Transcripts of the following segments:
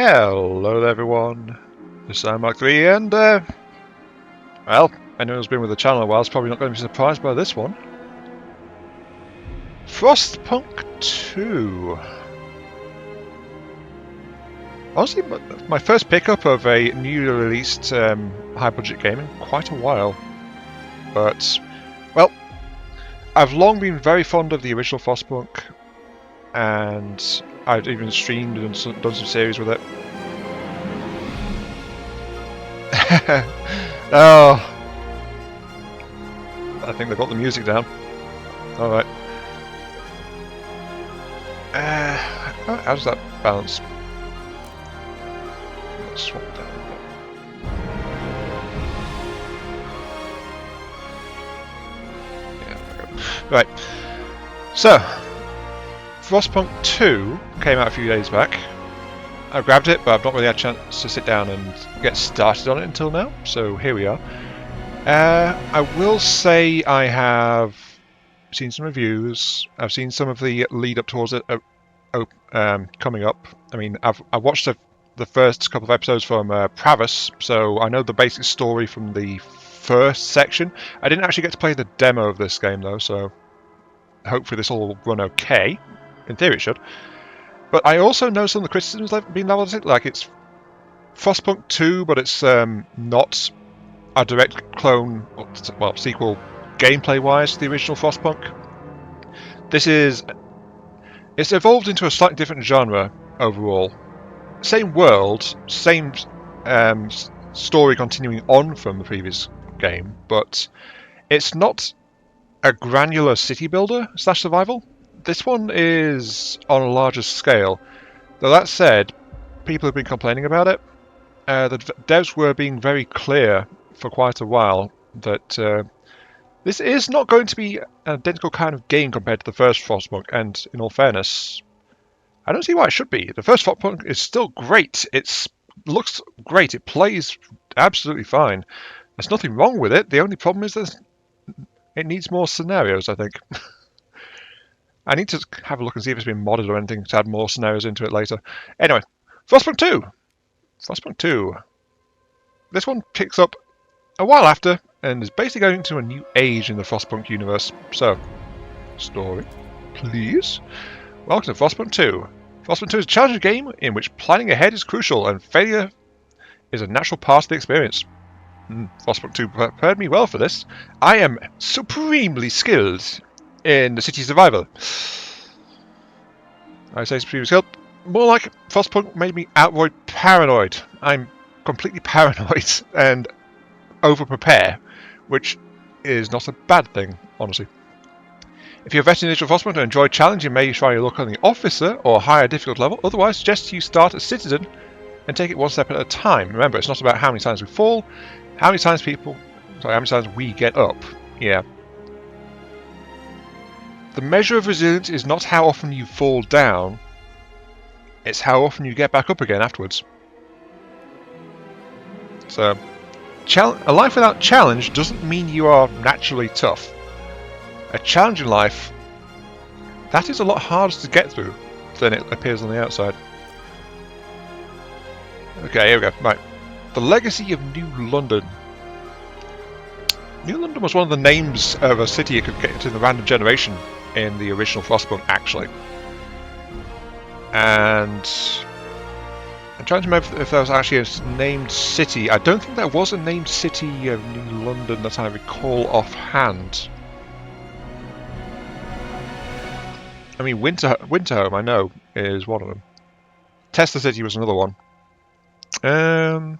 Hello there everyone, this is Mark3 and well, anyone who's been with the channel a while is probably not going to be surprised by this one. Frostpunk 2. Honestly, my first pickup of a newly released high budget game in quite a while. But, well, I've long been very fond of the original Frostpunk, and I've even streamed and done some series with it. Oh, I think they've got the music down. Alright. How does that balance? Let's swap it down a bit. Yeah, there we go. Right. So, Frostpunk 2 came out a few days back. I grabbed it, but I've not really had a chance to sit down and get started on it until now, so here we are. I will say I have seen some reviews. I've seen some of the lead up towards it coming up. I mean, I've watched the first couple of episodes from Pravis, so I know the basic story from the first section. I didn't actually get to play the demo of this game though, so hopefully this will run okay. In theory it should. But I also know some of the criticisms that have been leveled at it, like it's Frostpunk 2, but it's not a direct clone, well, sequel gameplay-wise to the original Frostpunk. It's evolved into a slightly different genre overall. Same world, same story continuing on from the previous game, but it's not a granular city builder / survival. This one is on a larger scale. Though that said, people have been complaining about it. The devs were being very clear for quite a while that this is not going to be an identical kind of game compared to the first Frostpunk, and in all fairness, I don't see why it should be. The first Frostpunk is still great. It looks great. It plays absolutely fine. There's nothing wrong with it. The only problem is that it needs more scenarios, I think. I need to have a look and see if it's been modded or anything to add more scenarios into it later. Anyway, Frostpunk 2. Frostpunk 2. This one picks up a while after and is basically going into a new age in the Frostpunk universe. So, story, please. Welcome to Frostpunk 2. Frostpunk 2 is a challenging game in which planning ahead is crucial and failure is a natural part of the experience. Frostpunk 2 prepared me well for this. I am supremely skilled in the city survival. I say supremely skilled. More like Frostpunk made me outright paranoid. I'm completely paranoid and over-prepare, which is not a bad thing, honestly. If you're a veteran in Digital Frostpunk and enjoy challenge, you may try your luck on the officer or higher difficult level. Otherwise, I suggest you start as citizen and take it one step at a time. Remember, it's not about how many times we fall, how many times we get up. Yeah. The measure of resilience is not how often you fall down, it's how often you get back up again afterwards. So, a life without challenge doesn't mean you are naturally tough. A challenging life, that is a lot harder to get through than it appears on the outside. Okay, here we go. Right. The Legacy of New London. New London was one of the names of a city you could get into the random generation in the original Frostpunk, actually. And I'm trying to remember if there was actually a named city. I don't think there was a named city of New London that I recall offhand. I mean, Winterhome, I know, is one of them. Tester City was another one. No,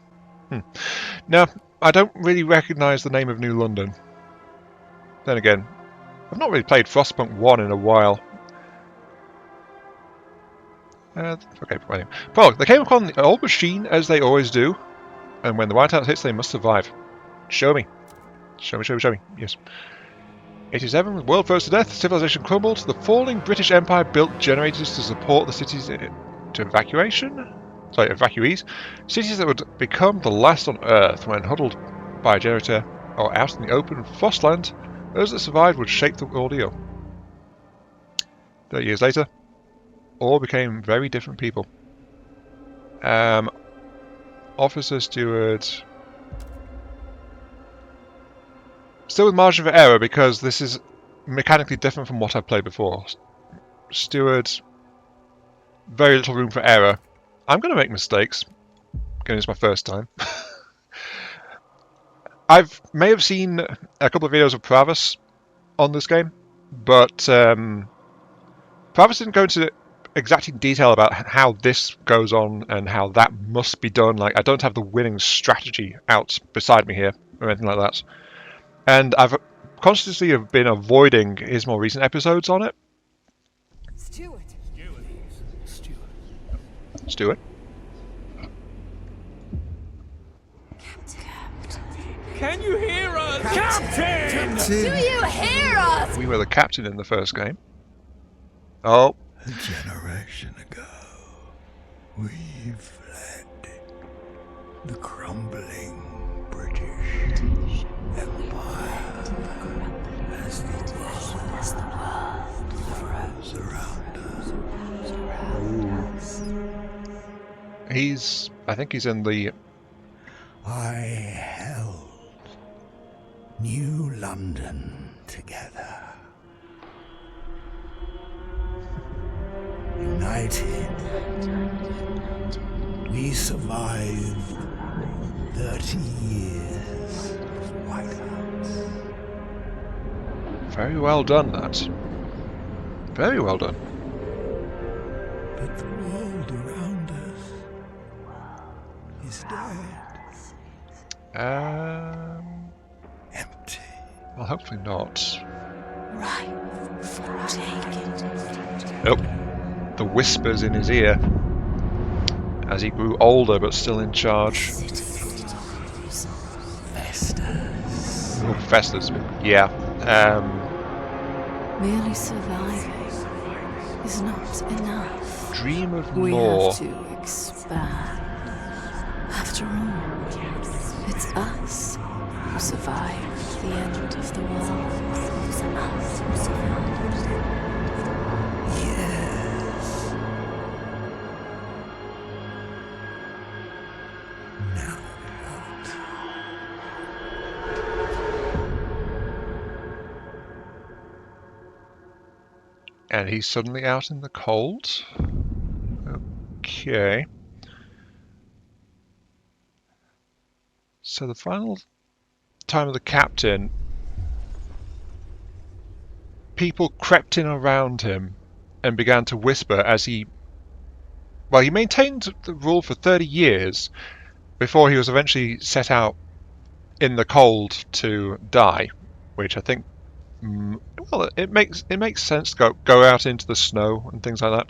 I don't really recognise the name of New London. Then again, I've not really played Frostpunk 1 in a while. Okay, anyway. Well, they came upon the old machine as they always do, and when the whiteout hits, they must survive. Show me. Show me, show me, show me. Yes. 87, the world froze to death, civilization crumbled, the falling British Empire built generators to support the cities to evacuees. Cities that would become the last on Earth when huddled by a generator or out in the open frostland. Those that survived would shake the ordeal. 30 years later, all became very different people. Officer, steward. Still with margin for error because this is mechanically different from what I've played before. Steward, very little room for error. I'm going to make mistakes. Again, it's my first time. May have seen a couple of videos of Pravis on this game, but Pravis didn't go into exact detail about how this goes on and how that must be done. Like, I don't have the winning strategy out beside me here or anything like that. And I've consciously been avoiding his more recent episodes on it. Stewart. Can you hear us? Captain! Do you hear us? We were the captain in the first game. Oh. A generation ago, we fled the crumbling British Empire as the world froze around us. I think he's in the... I held New London together. United, we survived 30 years of whiteouts. Very well done, that. Very well done. But the world around us is dead. Empty. Well, hopefully not. Right for taking. Nope. The whispers in his ear as he grew older but still in charge. Festus. Oh, Festus, yeah. Merely surviving is not enough. Dream of We more. have to expand. After all, it's us who survived the end of the world. It's us who survived. Yes. Now what? And he's suddenly out in the cold. Okay. So the final time of the captain, people crept in around him and began to whisper as he... Well, he maintained the rule for 30 years before he was eventually set out in the cold to die, which I think... Well, it makes sense to go out into the snow and things like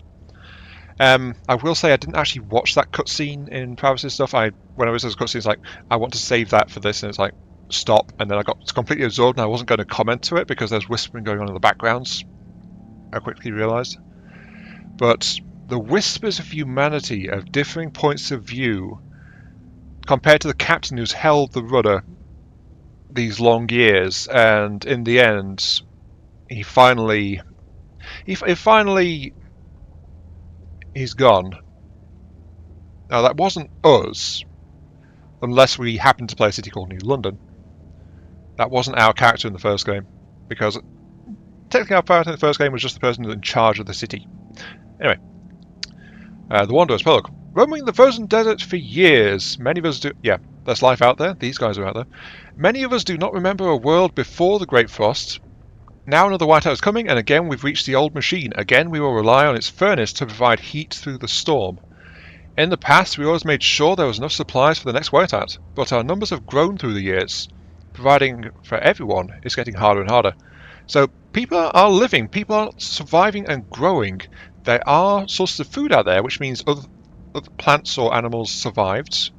that. I will say I didn't actually watch that cutscene in Pravis' stuff. When I was those cutscenes, like, I want to save that for this, and it's like, stop, and then I got completely absorbed and I wasn't going to comment to it because there's whispering going on in the backgrounds, I quickly realised. But the whispers of humanity, of differing points of view, compared to the captain who's held the rudder these long years, and in the end, he's gone. Now that wasn't us, unless we happened to play a city called New London. That wasn't our character in the first game, because technically our character in the first game was just the person in charge of the city. Anyway, the Wanderer's Prologue. Roaming the frozen desert for years, many of us do... Yeah, there's life out there. These guys are out there. Many of us do not remember a world before the Great Frost. Now another whiteout is coming, and again we've reached the old machine. Again we will rely on its furnace to provide heat through the storm. In the past we always made sure there was enough supplies for the next whiteout, but our numbers have grown through the years. Providing for everyone is getting harder and harder. So people are living, people are surviving and growing. There are sources of food out there, which means other plants or animals survived.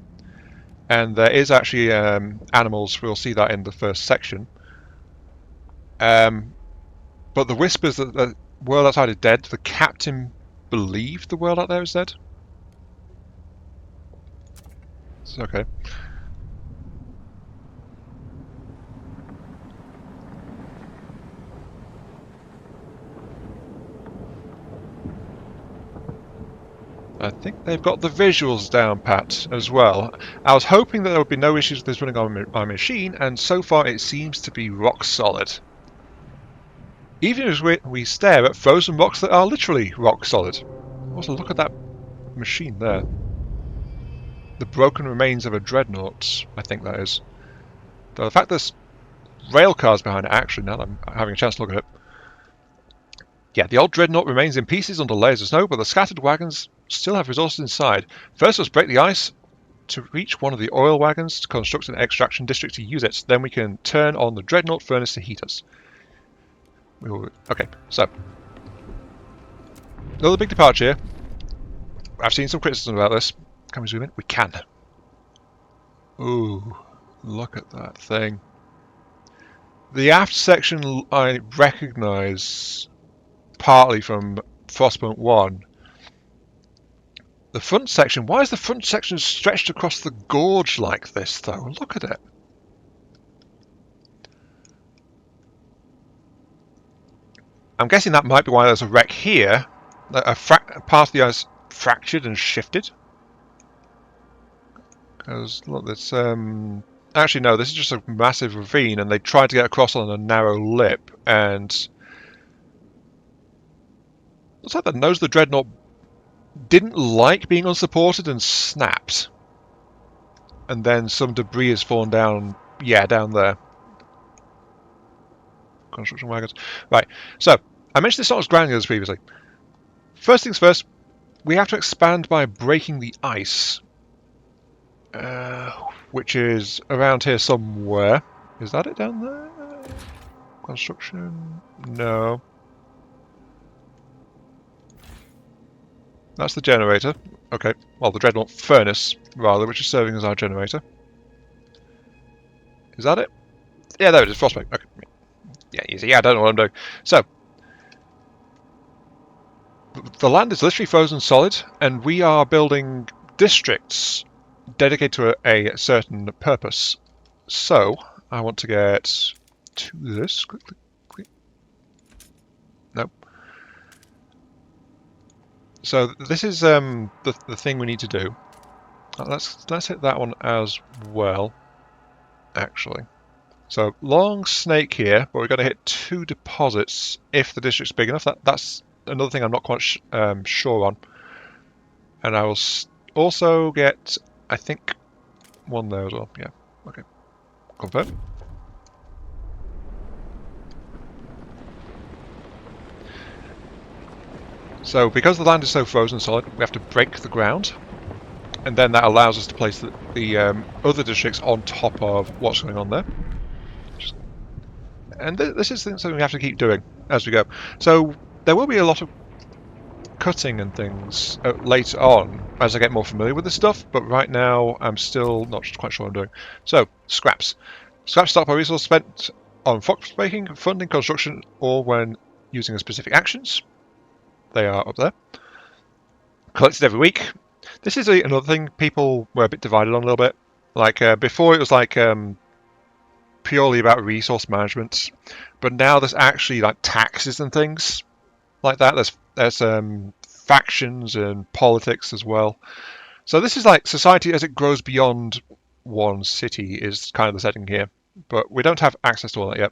And there is actually animals, we'll see that in the first section. But the whispers that the world outside is dead, the captain believed the world out there is dead. It's okay. I think they've got the visuals down pat as well. I was hoping that there would be no issues with this running on my machine, and so far it seems to be rock solid. Even as we stare at frozen rocks that are literally rock solid. Also, look at that machine there. The broken remains of a dreadnought, I think that is. Though the fact there's rail cars behind it, actually, now that I'm having a chance to look at it. Yeah, the old dreadnought remains in pieces under layers of snow, but the scattered wagons still have resources inside. First, let's break the ice to reach one of the oil wagons to construct an extraction district to use it. Then we can turn on the dreadnought furnace to heat us. Okay, so another big departure here. I've seen some criticism about this. Can we zoom in? We can. Ooh, look at that thing. The aft section I recognise partly from Frostpunk 1. The front section, why is the front section stretched across the gorge like this though? Look at it. I'm guessing that might be why there's a wreck here. A part of the ice fractured and shifted. Because look, it's actually no, this is just a massive ravine, and they tried to get across on a narrow lip, and looks like the nose of the dreadnought didn't like being unsupported and snapped. And then some debris has fallen down, yeah, down there. Construction wagons. Right, so I mentioned it's not as granular as previously. First things first, we have to expand by breaking the ice. Which is around here somewhere. Is that it down there? Construction? No. That's the generator. Okay, well, the dreadnought furnace, rather, which is serving as our generator. Is that it? Yeah, there it is, Frostpunk. Okay. Yeah, easy. Yeah, I don't know what I'm doing. So, the land is literally frozen solid, and we are building districts dedicated to a certain purpose. So, I want to get to this quickly. Nope. So this is the thing we need to do. Let's hit that one as well. Actually, so long snake here, but we're going to hit 2 deposits if the district's big enough. That's another thing I'm not quite sure on. And I will also get, I think, one there as well. Yeah. Okay. Confirm. So because the land is so frozen solid, we have to break the ground, and then that allows us to place the other districts on top of what's going on there. And this is something we have to keep doing as we go. So there will be a lot of cutting and things later on as I get more familiar with this stuff, but right now I'm still not quite sure what I'm doing. So, scraps. Scraps stock by resource spent on fox breaking, funding, construction, or when using specific actions. They are up there. Collected every week. This is another thing people were a bit divided on a little bit. Like before it was like purely about resource management, but now there's actually like taxes and things like that. There's factions and politics as well. So this is like society as it grows beyond one city is kind of the setting here, but we don't have access to all that yet.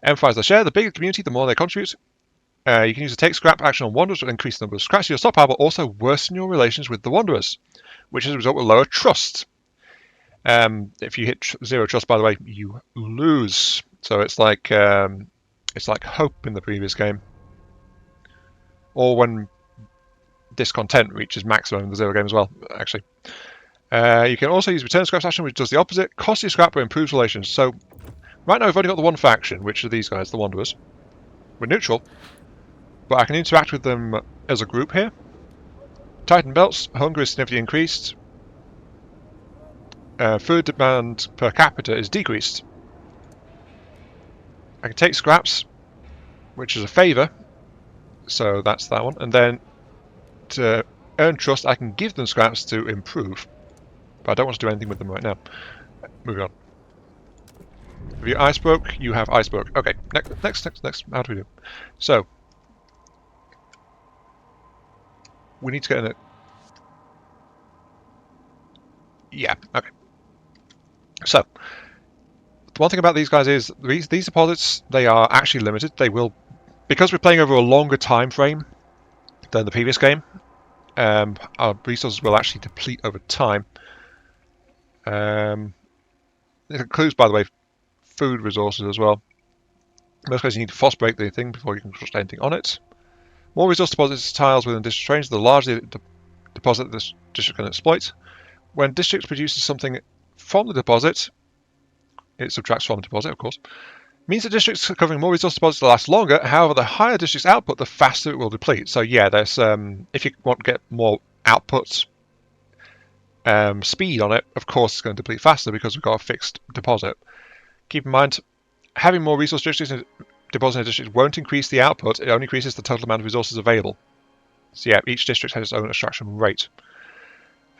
Emphasize the share. The bigger the community, the more they contribute. You can use the take scrap action on Wanderers to increase the number of scraps. Your stockpile will also worsen your relations with the Wanderers, which as a result will lower trust. If you hit 0 trust, by the way, you lose. So it's like hope in the previous game, or when discontent reaches maximum in the 0 game as well. Actually, you can also use return scraps action, which does the opposite, costs you scrap but improves relations. So right now we've only got the one faction, which are these guys, the Wanderers. We're neutral, but I can interact with them as a group here. Titan belts, hunger is significantly increased. Food demand per capita is decreased. I can take scraps, which is a favour, so that's that one. And then to earn trust, I can give them scraps to improve, but I don't want to do anything with them right now. Moving on. If you ice broke, you have ice broke. Okay, next. How do we do? So we need to get in Yeah, okay. So, the one thing about these guys is these deposits, they are actually limited. They will, because we're playing over a longer time frame than the previous game, our resources will actually deplete over time. It includes, by the way, food resources as well. In most cases, you need to frostbreak the thing before you can trust anything on it. More resource deposits tiles within district range, the larger the deposit this district can exploit. When district produces something from the deposit, it subtracts from the deposit, of course. Means that districts covering more resource deposits will last longer. However, the higher district's output, the faster it will deplete. So yeah, there's if you want to get more output speed on it, of course it's going to deplete faster because we've got a fixed deposit. Keep in mind, having more resource districts deposit in a district won't increase the output, it only increases the total amount of resources available. So yeah, each district has its own extraction rate.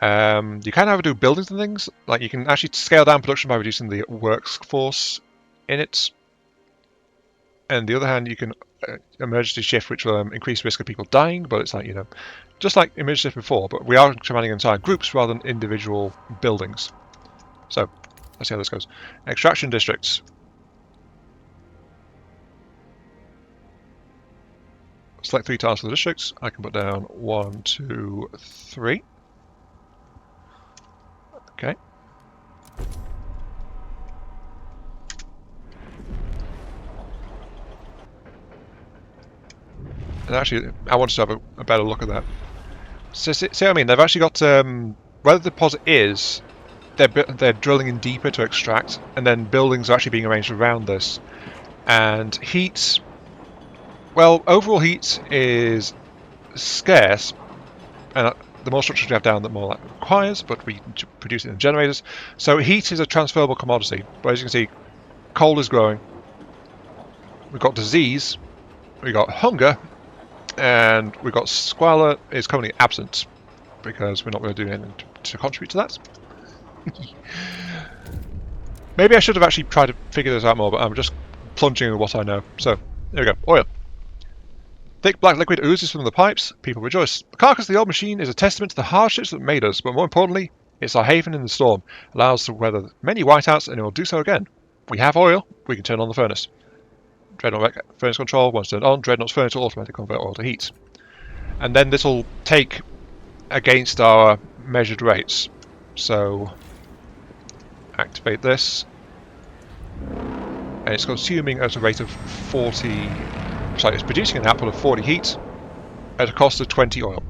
You can have to do buildings and things, like you can actually scale down production by reducing the workforce in it. And on the other hand, you can emergency shift, which will increase risk of people dying, but it's like, you know, just like emergency shift before, but we are commanding entire groups rather than individual buildings. So, let's see how this goes. Extraction districts. Select 3 tiles for the districts. I can put down 1, 2, 3. Okay. And actually, I wanted to have a better look at that. So, see what I mean? They've actually got where the deposit is. They're drilling in deeper to extract, and then buildings are actually being arranged around this. And heat. Well, overall heat is scarce, and the more structures we have down, the more that requires. But we produce it in generators. So heat is a transferable commodity. But as you can see, cold is growing. We've got disease. We've got hunger. And we've got squalor is currently absent because we're not going to do anything to contribute to that. Maybe I should have actually tried to figure this out more, but I'm just plunging in what I know. So, there we go. Oil. Thick black liquid oozes from the pipes. People rejoice. The carcass of the old machine is a testament to the hardships that made us, but more importantly, it's our haven in the storm. Allows us to weather many whiteouts, and it will do so again. We have oil. We can turn on the furnace. Dreadnought furnace control, once turned on, Dreadnought's furnace will automatically convert oil to heat. And then this will take against our measured rates. So, activate this. And it's consuming at a rate of 40... Sorry, it's producing an output of 40 heat at a cost of 20 oil.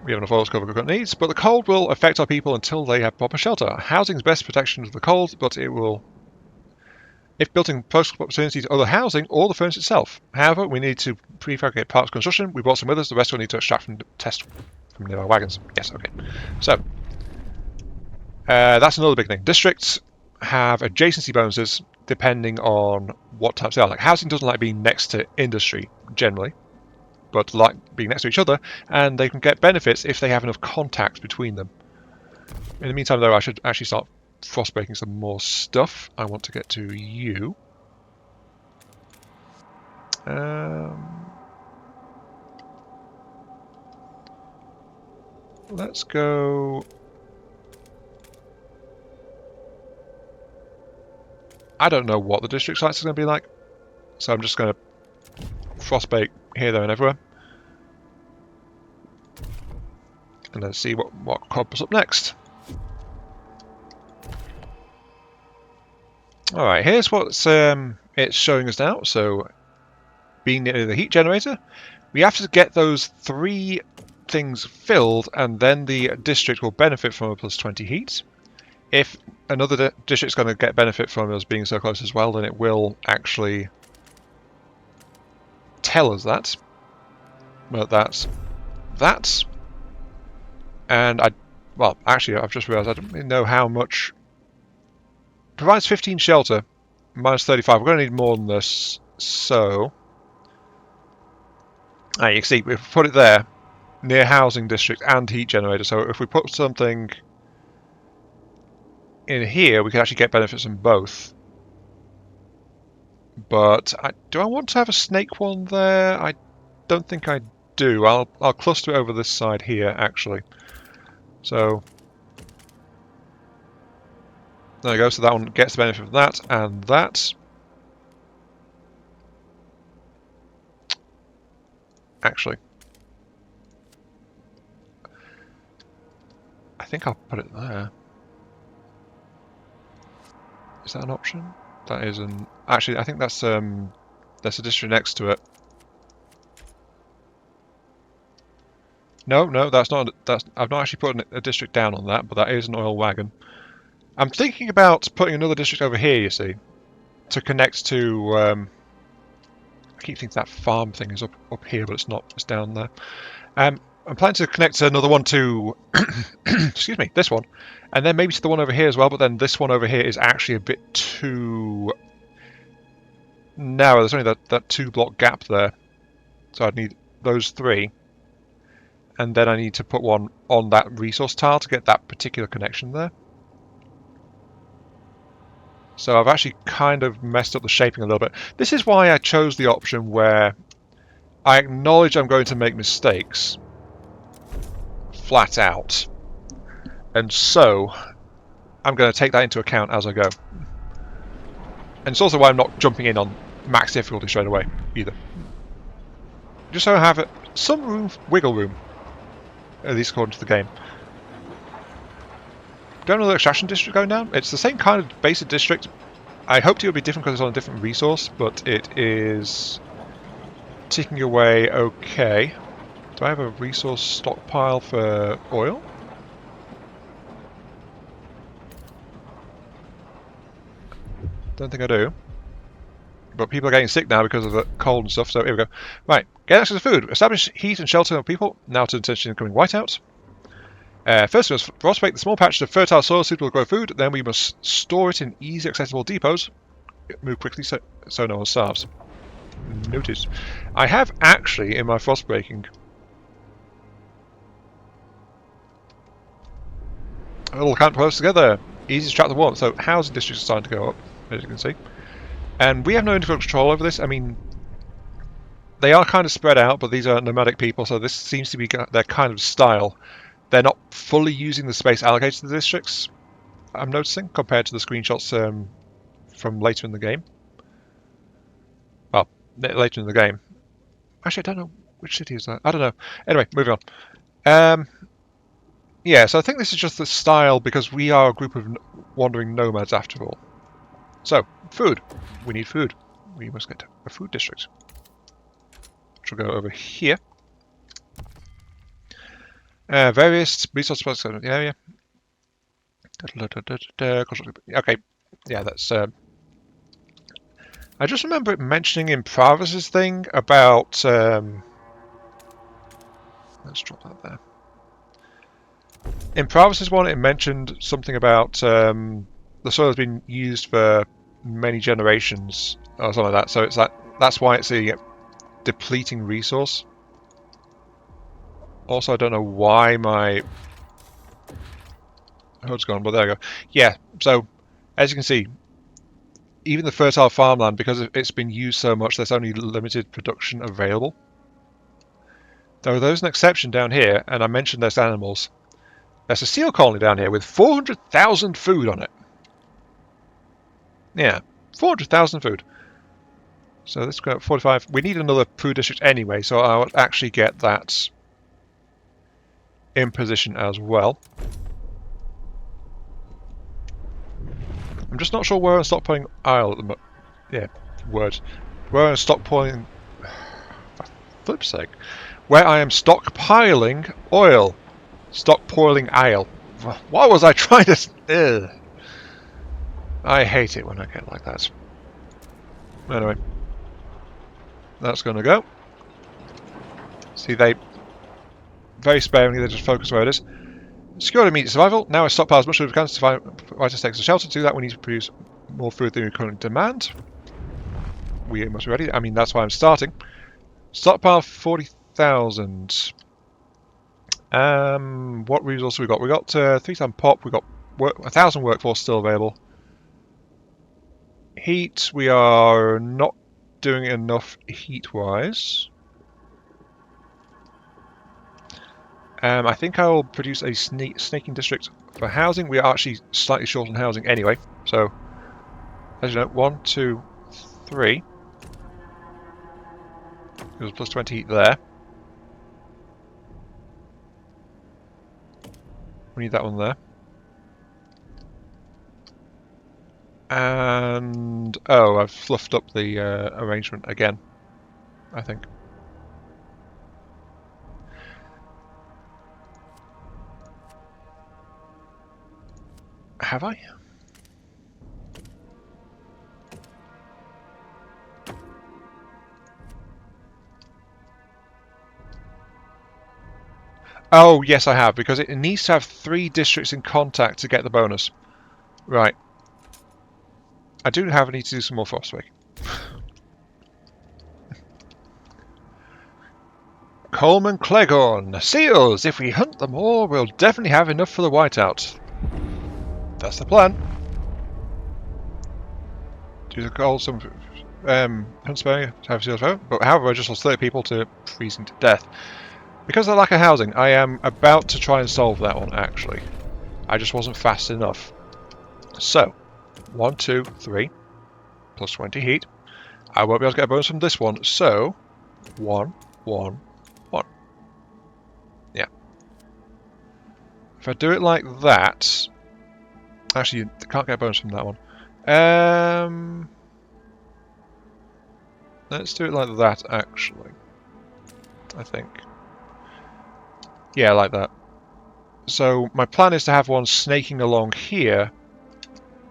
We have enough oil to cover current needs, but the cold will affect our people until they have proper shelter. Housing is best protection to the cold, but it will... If built in close proximity to other housing or the furnace itself. However, we need to prefabricate parts of construction. We brought some with us. The rest we'll need to extract from test from nearby wagons. Yes, okay. So, that's another big thing. Districts have adjacency bonuses depending on what types they are. Like housing doesn't like being next to industry generally, but like being next to each other, and they can get benefits if they have enough contact between them. In the meantime, though, I should actually start frostbreaking some more stuff. I want to get to you. Let's go... I don't know what the district sites are going to be like, so I'm just going to frostbake here, there and everywhere. And let's see what crops up next. Alright, here's what it's showing us now. So, being near the heat generator, we have to get those 3 things filled, and then the district will benefit from a plus 20 heat. If another district's going to get benefit from us being so close as well, then it will actually tell us that. But that's that. And well, actually, I've just realised I don't really know how much. Provides 15 shelter, minus 35. We're going to need more than this, so... you can see, we've put it there, near housing district and heat generator, so if we put something in here, we can actually get benefits from both. But, do I want to have a snake one there? I don't think I do. I'll cluster it over this side here, actually. So there you go. So that one gets the benefit of that and that. Actually, I think I'll put it there. Is that an option? That isn't. Actually, I think that's a district next to it. No, no, that's not. I've not actually put a district down on that, but that is an oil wagon. I'm thinking about putting another district over here. You see, to connect to. I keep thinking that farm thing is up here, but it's not. It's down there. I'm planning to connect another one to. Excuse me, this one, and then maybe to the one over here as well. But then this one over here is actually a bit too narrow. There's only that 2-block gap there, so I'd need those 3. And then I need to put one on that resource tile to get that particular connection there. So I've actually kind of messed up the shaping a little bit. This is why I chose the option where I acknowledge I'm going to make mistakes flat out. And so I'm going to take that into account as I go. And it's also why I'm not jumping in on max difficulty straight away either. Just so I have some room, wiggle room. At least according to the game. Don't know the extraction district going down. It's the same kind of basic district. I hoped it would be different because it's on a different resource, but it is ticking away okay. Do I have a resource stockpile for oil? Don't think I do. But people are getting sick now because of the cold and stuff, so here we go. Right, get access to food. Establish heat and shelter of people. Now to attention incoming whiteout. First we must frostbake the small patches of fertile soil suitable to grow food. Then we must store it in easy accessible depots. Move quickly so no one starves. Noted. I have actually, in my frostbreaking, a little camp close together. Easy to track the warmth. So housing districts are starting to go up, as you can see. And we have no individual control over this. I mean, they are kind of spread out, but these are nomadic people, so this seems to be their kind of style. They're not fully using the space allocated to the districts, I'm noticing, compared to the screenshots from later in the game. Well, later in the game. Actually, I don't know which city is that. I don't know. Anyway, moving on. Yeah, so I think this is just the style because we are a group of wandering nomads after all. So, food. We need food. We must get to a food district. Which will go over here. Various resource spots in the area. Okay, yeah, that's. I just remember it mentioning in Pravis's thing about. Let's drop that there. In Pravis's one, it mentioned something about the soil has been used for many generations or something like that. So it's that's why it's a depleting resource. Also, I don't know why my HUD's gone, but there we go. Yeah, so as you can see, even the fertile farmland, because it's been used so much, there's only limited production available. Though there's an exception down here, and I mentioned there's animals. There's a seal colony down here with 400,000 food on it. Yeah, 400,000 food. So let's go at 45. We need another food district anyway, so I'll actually get that in position as well. I'm just not sure where I'm stockpiling oil at the moment. Yeah, word. Where I'm stockpiling. For flip's sake. Where I am stockpiling oil. Stockpiling oil. What was I trying to. Ugh. I hate it when I get like that. Anyway. That's going to go. See, they. Very sparingly, they just focus where it is. Secure immediate survival. Now I stockpile as much as we can to provide us extra shelter. To do that, we need to produce more food than we currently demand. We must be ready. I mean, that's why I'm starting. Stockpile 40,000. What resources we got? We got 3-ton pop. We got 1,000 workforce still available. Heat. We are not doing enough heat-wise. I think I will produce a snaking district for housing. We are actually slightly short on housing anyway, so as you know, 1, 2, 3. It was plus 20 heat there. We need that one there. And oh, I've fluffed up the arrangement again, I think. Have I? Oh, yes, I have, because it needs to have 3 districts in contact to get the bonus. Right. I do need to do some more Frostpunk. Coleman Cleghorn. Seals! If we hunt them all, we'll definitely have enough for the whiteout. That's the plan. Do the call some hunt sparing to have seals out, but however I just lost 30 people to freezing to death. Because of the lack of housing, I am about to try and solve that one actually. I just wasn't fast enough. So 1, 2, 3 plus 20 heat. I won't be able to get a bonus from this one, so 1, 1, 1. Yeah. If I do it like that, actually you can't get a bonus from that one. Let's do it like that actually. I think. Yeah, like that. So my plan is to have one snaking along here,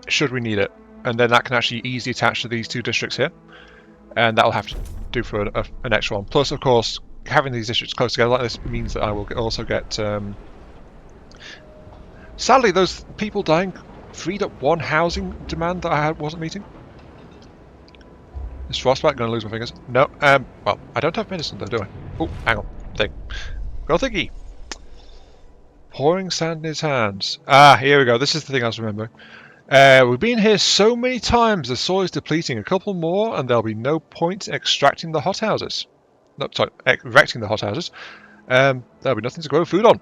should we need it, and then that can actually easily attach to these 2 districts here, and that'll have to do for an extra one. Plus, of course, having these districts close together like this means that I will also get. Sadly, those people dying freed up 1 housing demand that I wasn't meeting. Is Frostpunk going to lose my fingers? No. Well, I don't have medicine though, do I? Oh, hang on. Thing. Go thingy. Pouring sand in his hands. Ah, here we go. This is the thing I was remembering. We've been here so many times, the soil is depleting. A couple more, and there'll be no point in extracting the hothouses. No, sorry, erecting the hothouses. There'll be nothing to grow food on.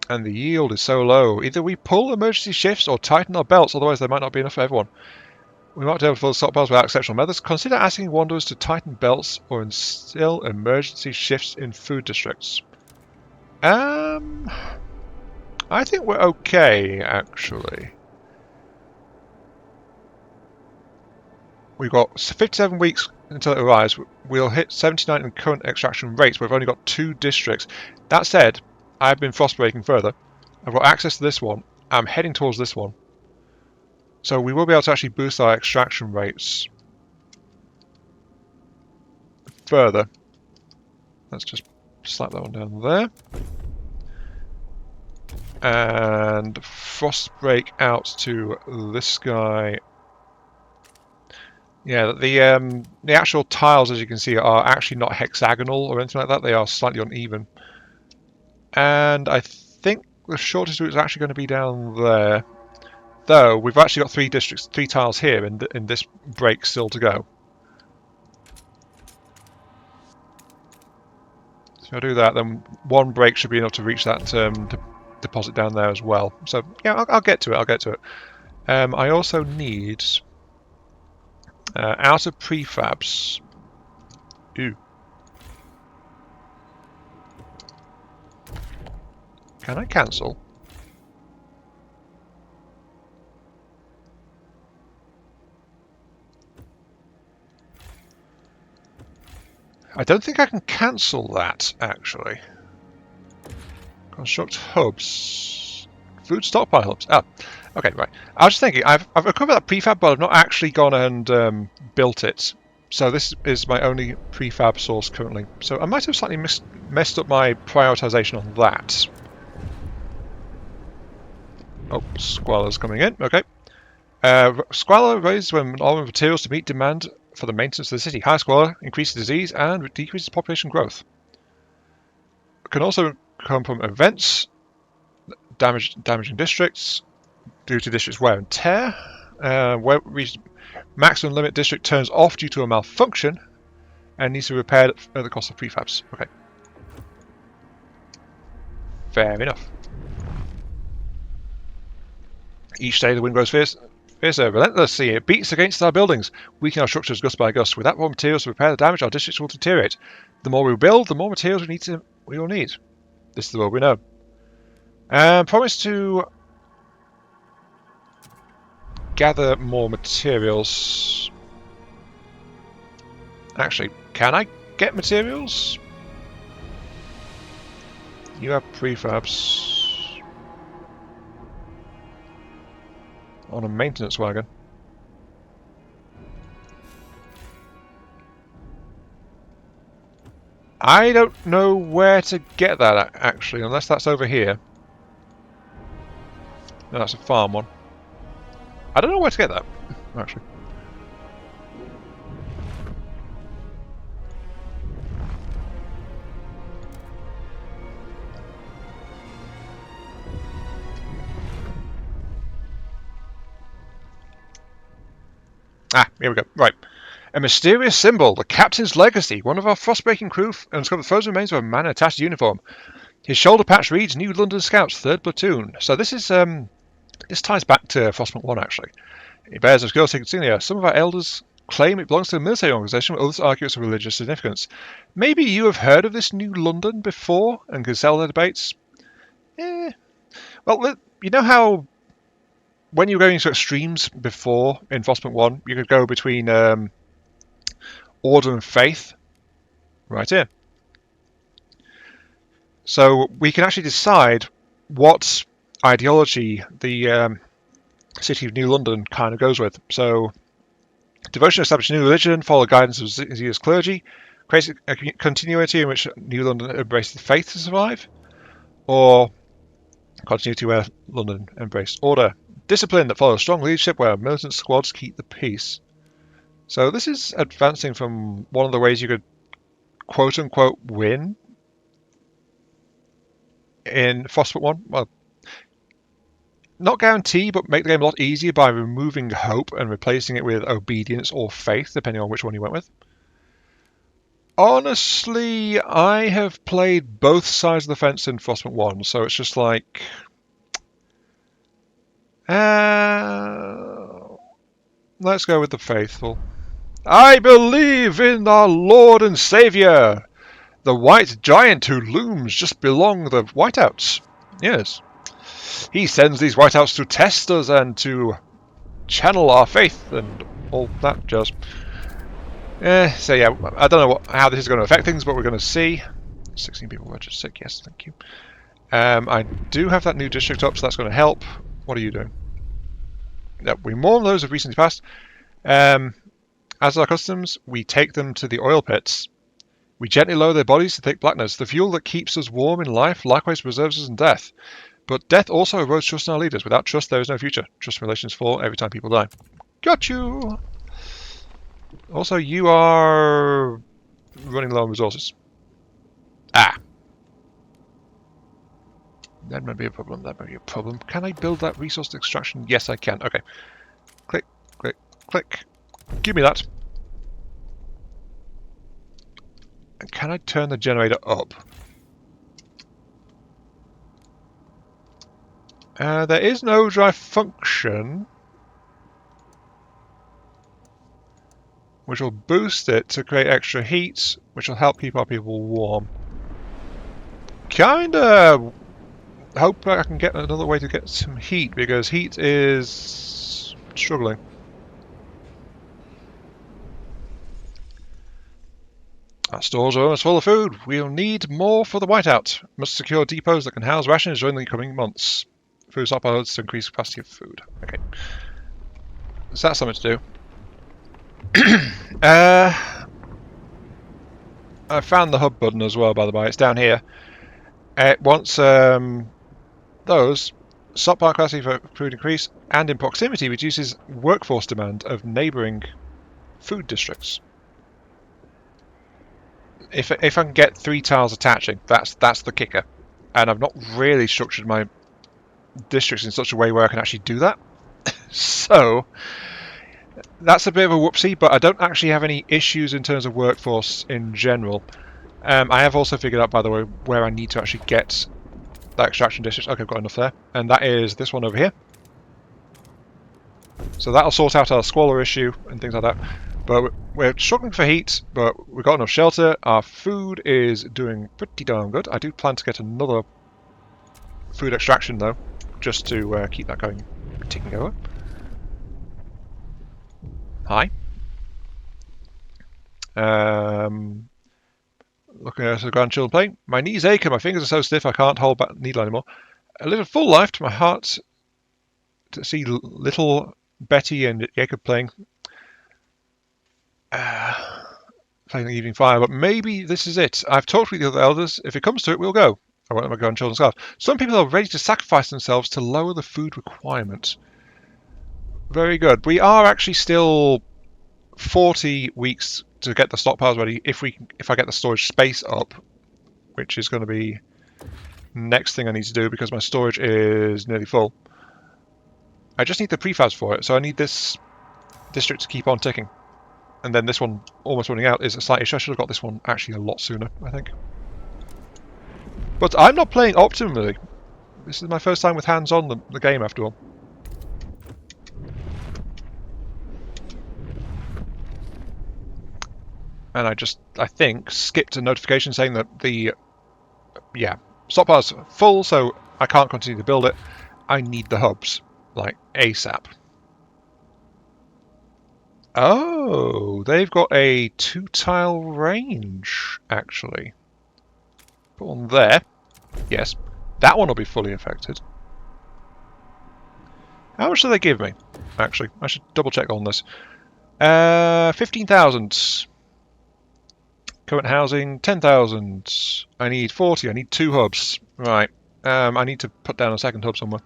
And the yield is so low. Either we pull emergency shifts or tighten our belts, otherwise there might not be enough for everyone. We might be able to fill the stockpiles without exceptional methods. Consider asking wanderers to tighten belts or instill emergency shifts in food districts. I think we're okay, actually. We've got 57 weeks until it arrives. We'll hit 79 in current extraction rates, but we've only got 2 districts. That said, I've been frostbreaking further. I've got access to this one. I'm heading towards this one. So we will be able to actually boost our extraction rates further. Let's just slap that one down there. And frostbreak out to this guy. Yeah, the actual tiles, as you can see, are actually not hexagonal or anything like that. They are slightly uneven. And I think the shortest route is actually going to be down there. Though we've actually got 3 districts, 3 tiles here in this break still to go. So if I do that, then 1 break should be enough to reach that deposit down there as well. So yeah, I'll get to it. I'll get to it. I also need outer prefabs. Ooh. Can I cancel? I don't think I can cancel that, actually. Construct hubs. Food stockpile hubs. Ah, okay, right. I was just thinking, I've recovered that prefab, but I've not actually gone and built it. So this is my only prefab source currently. So I might have slightly messed up my prioritization on that. Oh, Squalor's coming in. Okay. Squalor raises when all materials to meet demand for the maintenance of the city. High Squalor increases disease and decreases population growth. It can also come from events, damaging districts, due to district's wear and tear. Where maximum limit district turns off due to a malfunction and needs to be repaired at the cost of prefabs. Okay. Fair enough. Each day the wind grows fiercer, relentlessly. It beats against our buildings, weakening our structures gust by gust. Without raw materials to repair the damage, our districts will deteriorate. The more we build, the more materials we will need. This is the world we know. Promise to gather more materials. Actually, can I get materials? You have prefabs. On a maintenance wagon. I don't know where to get that actually, unless that's over here. No, that's a farm one. I don't know where to get that, actually. Ah, here we go. Right. A mysterious symbol, the Captain's Legacy. One of our frost-breaking crew uncovered the frozen remains of a man in a tattered uniform. His shoulder patch reads New London Scouts, 3rd Platoon. So this is this ties back to Frostpunk 1 actually. It bears a security insignia. Some of our elders claim it belongs to a military organisation, while others argue it's of religious significance. Maybe you have heard of this New London before and can sell their debates? Well, you know how when you were going to extremes before in Frostpunk 1, you could go between order and faith, right here. So we can actually decide what ideology the City of New London kind of goes with. So devotion to establish a new religion, follow guidance of Zeus clergy, create a continuity in which New London embraces faith to survive, or continuity where London embraced order. Discipline that follows strong leadership where militant squads keep the peace. So this is advancing from one of the ways you could quote-unquote win in Frostpunk 1. Well, not guarantee, but make the game a lot easier by removing hope and replacing it with obedience or faith, depending on which one you went with. Honestly, I have played both sides of the fence in Frostpunk 1, so it's just like... let's go with the faithful. I believe in our Lord and Saviour, the white giant who looms just below the whiteouts. Yes. He sends these whiteouts to test us and to channel our faith and all that jazz. So yeah, I don't know how this is going to affect things, but we're going to see. 16 people registered sick, yes, thank you. I do have that new district up, so that's going to help. What are you doing? Yep, we mourn those who have recently passed. As our customs, we take them to the oil pits. We gently lower their bodies to thick blackness. The fuel that keeps us warm in life likewise preserves us in death. But death also erodes trust in our leaders. Without trust, there is no future. Trust in relations fall every time people die. Got you! Also, you are running low on resources. Ah! That might be a problem. That might be a problem. Can I build that resource extraction? Yes, I can. Okay. Click, click, click. Give me that. And can I turn the generator up? There is an overdrive function, which will boost it to create extra heat, which will help keep our people warm. Kinda hope I can get another way to get some heat, because heat is struggling. Our stores are almost full of food. We'll need more for the whiteout. Must secure depots that can house rations during the coming months. Food stockpiles to increase capacity of food. Okay. Is that something to do? I found the hub button as well, by the way. It's down here. It wants those. Stockpile capacity for food increase, and in proximity reduces workforce demand of neighbouring food districts. If I can get 3 tiles attaching, that's the kicker. And I've not really structured my districts in such a way where I can actually do that. So that's a bit of a whoopsie, but I don't actually have any issues in terms of workforce in general. I have also figured out, by the way, where I need to actually get that extraction district. Okay, I've got enough there. And that is this one over here. So that'll sort out our squalor issue and things like that. But we're struggling for heat, but we've got enough shelter. Our food is doing pretty darn good. I do plan to get another food extraction though, just to keep that going, ticking over. Hi. Looking at the grandchildren playing. My knees ache and my fingers are so stiff I can't hold back the needle anymore. I live a full life to my heart to see little Betty and Jacob playing the evening fire, but maybe this is it. I've talked with the other elders. If it comes to it, we'll go. I won't let my grandchildren starve. Some people are ready to sacrifice themselves to lower the food requirement. Very good. We are actually still 40 weeks to get the stockpiles ready if I get the storage space up, which is going to be next thing I need to do because my storage is nearly full. I just need the prefabs for it, so I need this district to keep on ticking. And then this one almost running out is a slight issue. I should have got this one actually a lot sooner, I think. But I'm not playing optimally. This is my first time with hands-on the game after all. And I think, skipped a notification saying that the, stockpile's full, so I can't continue to build it. I need the hubs, like ASAP. Oh, they've got a 2-tile range, actually. Put one there. Yes, that one will be fully affected. How much do they give me? Actually, I should double check on this. 15,000. Current housing, 10,000. I need 40. I need 2 hubs. Right. I need to put down a second hub somewhere.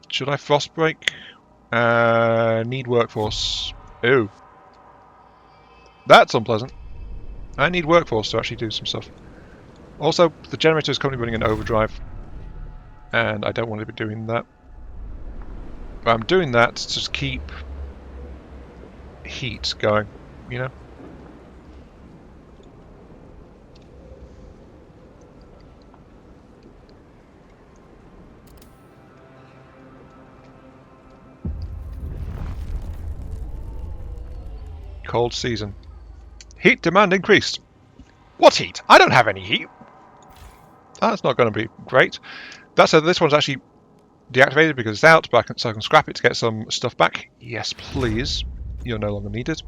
Should I frost break? Need workforce. Ooh. That's unpleasant. I need workforce to actually do some stuff. Also, the generator is currently running in overdrive. And I don't want to be doing that. But I'm doing that to just keep heat going, you know? Cold season. Heat demand increased. What heat? I don't have any heat. That's not going to be great. That said, this one's actually deactivated because it's out, but so I can scrap it to get some stuff back. Yes, please. You're no longer needed.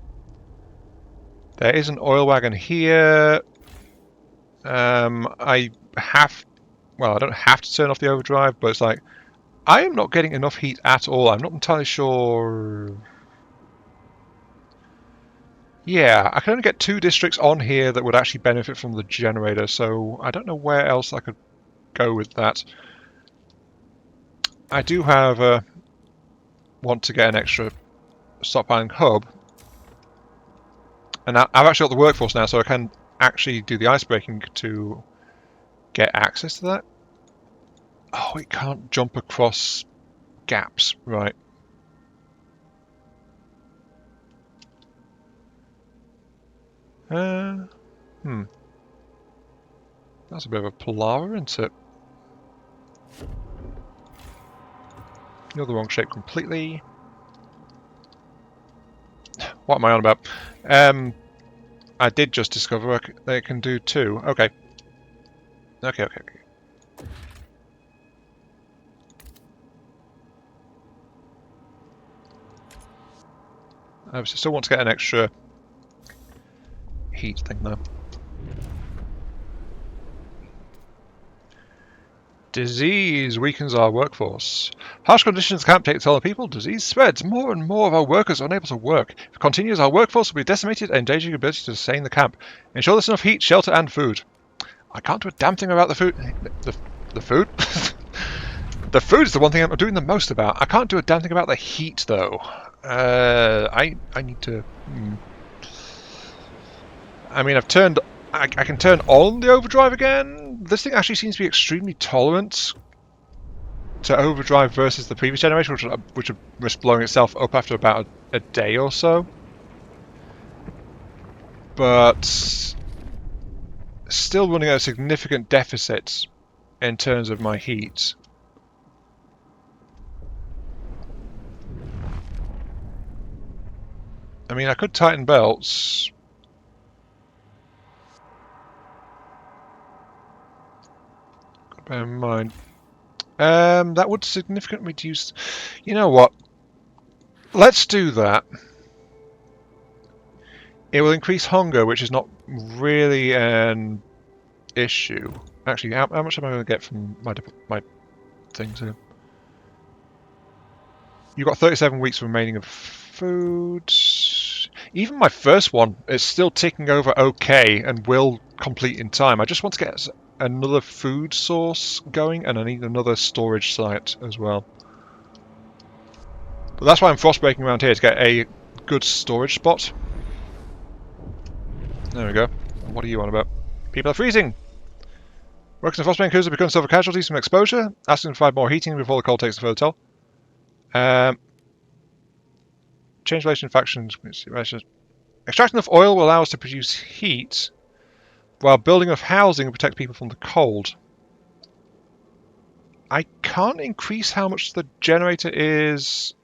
There is an oil wagon here. I don't have to turn off the overdrive, but it's like, I am not getting enough heat at all. I'm not entirely sure. Yeah, I can only get 2 districts on here that would actually benefit from the generator, so I don't know where else I could go with that. I do have want to get an extra stockpiling hub, and I've actually got the workforce now, so I can actually do the ice breaking to get access to that. Oh, it can't jump across gaps, right? That's a bit of a palaver, isn't it? You're the wrong shape completely. What am I on about? I did just discover they can do 2. Okay. Okay. I still want to get an extra heat thing though. Disease weakens our workforce. Harsh conditions can't take a toll on people. Disease spreads. More and more of our workers are unable to work. If it continues, our workforce will be decimated, endangering your ability to sustain the camp. Ensure there's enough heat, shelter, and food. I can't do a damn thing about the food. The food? The food is the one thing I'm doing the most about. I can't do a damn thing about the heat, though. I need to... I mean, I've turned... I can turn on the overdrive again. This thing actually seems to be extremely tolerant to overdrive versus the previous generation, which would risk blowing itself up after about a day or so. But still running at a significant deficit in terms of my heat. I mean, I could tighten belts. Bear in mind. That would significantly reduce... You know what? Let's do that. It will increase hunger, which is not really an issue. Actually, how much am I going to get from my things here? You've got 37 weeks remaining of food. Even my first one is still ticking over okay and will complete in time. I just want to get another food source going, and I need another storage site as well. But that's why I'm frostbreaking around here, to get a good storage spot. There we go. What are you on about? People are freezing! Workers in frostbreaking crews have become suffer casualties from exposure. Asking to provide more heating before the cold takes a further toll. Change relation factions. Extracting enough oil will allow us to produce heat, while building enough housing will protect people from the cold. I can't increase how much the generator is.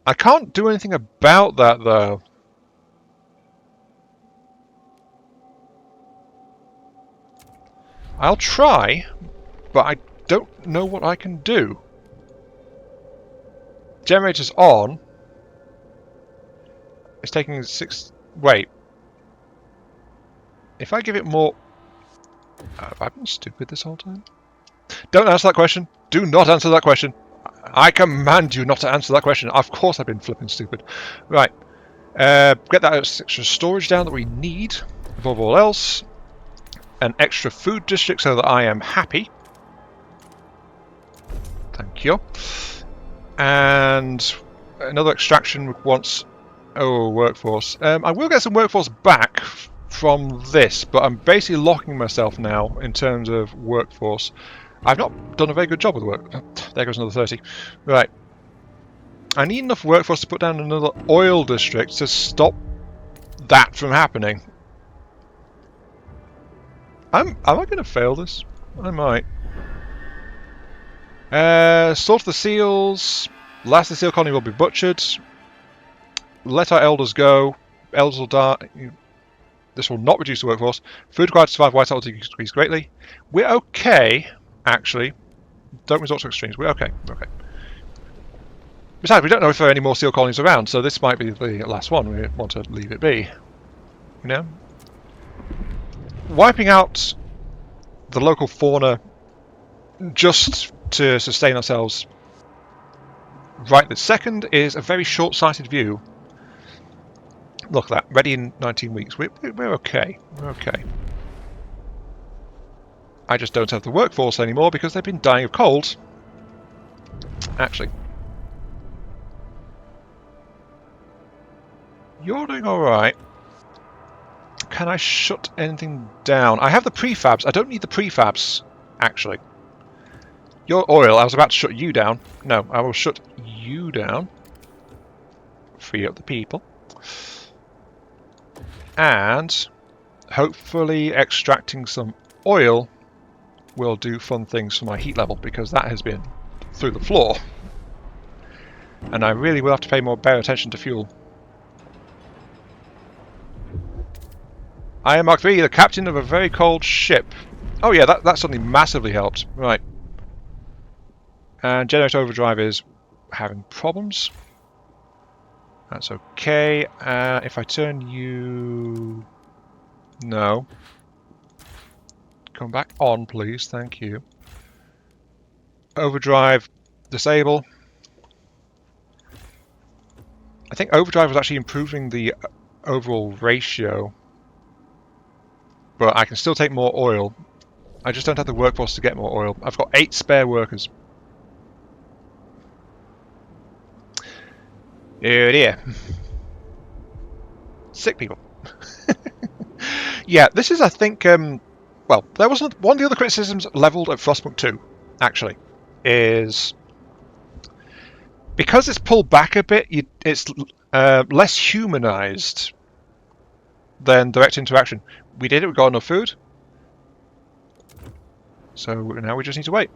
I can't do anything about that, though. I'll try, but I don't know what I can do. Generator's on. It's taking 6... Wait. If I give it more... Have I been stupid this whole time? Don't answer that question. Do not answer that question. I command you not to answer that question. Of course I've been flipping stupid. Right. Get that extra storage down that we need. Above all else. An extra food district so that I am happy. Thank you. And another extraction once... Oh, workforce. I will get some workforce back from this, but I'm basically locking myself now in terms of workforce. I've not done a very good job with the work. There goes another 30. Right. I need enough workforce to put down another oil district to stop that from happening. Am I going to fail this? I might. Slaughter the seals. Last of the seal colony will be butchered. Let our elders go. Elders will die. This will not reduce the workforce. Food required to survive white will decrease greatly. We're okay, actually. Don't resort to extremes. We're okay. Okay. Besides, we don't know if there are any more seal colonies around, so this might be the last one. We want to leave it be. You know? Wiping out the local fauna just to sustain ourselves right this second is a very short-sighted view. Look at that. Ready in 19 weeks. We're okay. We're okay. I just don't have the workforce anymore because they've been dying of cold. Actually. You're doing alright. Can I shut anything down? I have the prefabs. I don't need the prefabs, actually. Your oil, I was about to shut you down. No, I will shut you down. Free up the people. And hopefully extracting some oil will do fun things for my heat level, because that has been through the floor. And I really will have to pay more better attention to fuel. I am Mark III, the captain of a very cold ship. Oh yeah, that suddenly massively helped. Right. And generator overdrive is having problems. That's okay. If I turn you... No. Come back on, please. Thank you. Overdrive, disable. I think overdrive was actually improving the overall ratio. But I can still take more oil. I just don't have the workforce to get more oil. I've got 8 spare workers. Oh dear. Sick people. Yeah, this is, I think, well, there wasn't one of the other criticisms leveled at Frostpunk 2, actually, is because it's pulled back a bit, it's less humanized then direct interaction. We did it, we got enough food. So now we just need to wait.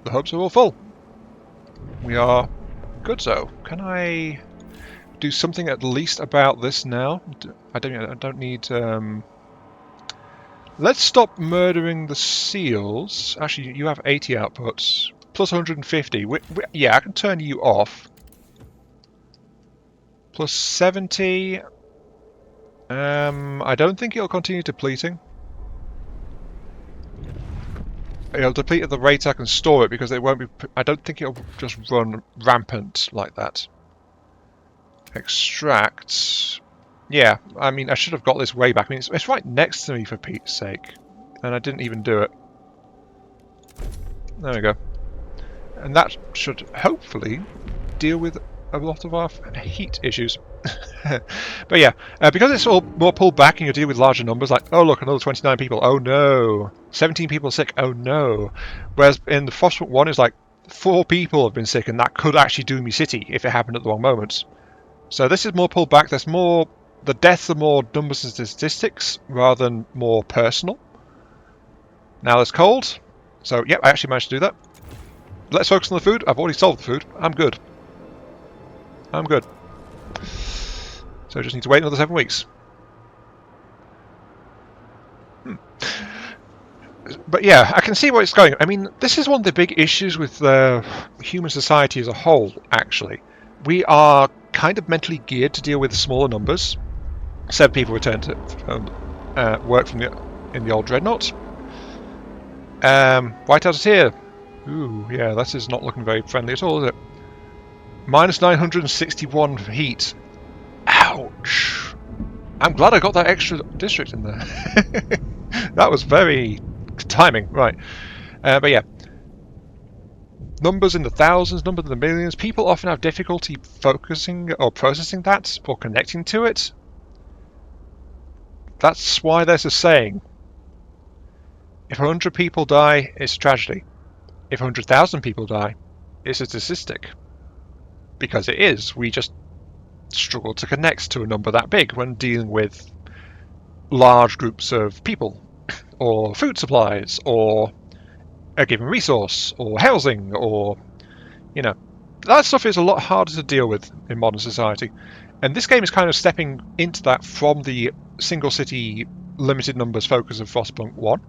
The hubs are all full. We are good so. Can I do something at least about this now? I don't need... Let's stop murdering the seals. Actually, you have 80 outputs. Plus 150. Yeah, I can turn you off. Plus 70. I don't think it'll continue depleting. It'll deplete at the rate I can store it because it won't be... I don't think it'll just run rampant like that. Extract. Yeah, I mean, I should have got this way back. I mean, it's right next to me for Pete's sake. And I didn't even do it. There we go. And that should hopefully deal with a lot of our heat issues. But yeah, because it's all more pulled back and you deal with larger numbers, like, oh look, another 29 people, oh no. 17 people sick, oh no. Whereas in the Frostpunk 1, it's like 4 people have been sick and that could actually do me city if it happened at the wrong moments. So this is more pulled back, there's more... The deaths are more numbers and statistics rather than more personal. Now there's cold. So, yep, I actually managed to do that. Let's focus on the food. I've already solved the food. I'm good. I'm good. So I just need to wait another 7 weeks. But yeah, I can see where it's going. I mean, this is one of the big issues with human society as a whole, actually. We are kind of mentally geared to deal with smaller numbers. 7 people returned to work in the old dreadnought. White House is here. Ooh, yeah, this is not looking very friendly at all, is it? Minus 961 heat. Ouch! I'm glad I got that extra district in there. That was very timing, right? But yeah. Numbers in the thousands, numbers in the millions. People often have difficulty focusing or processing that or connecting to it. That's why there's a saying. If 100 people die, it's a tragedy. If 100,000 people die, it's a statistic. Because it is. We just struggle to connect to a number that big when dealing with large groups of people, or food supplies, or a given resource, or housing, or, you know, that stuff is a lot harder to deal with in modern society. And this game is kind of stepping into that from the single city limited numbers focus of Frostpunk 1.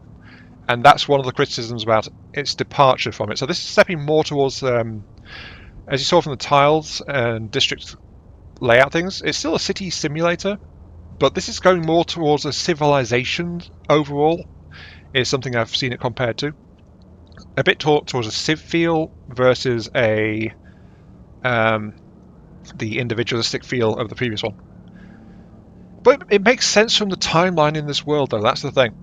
And that's one of the criticisms about its departure from it. So this is stepping more towards, as you saw from the tiles and district layout things, it's still a city simulator, but this is going more towards a civilization overall, is something I've seen it compared to. A bit towards a civ feel versus a the individualistic feel of the previous one. But it makes sense from the timeline in this world, though, that's the thing.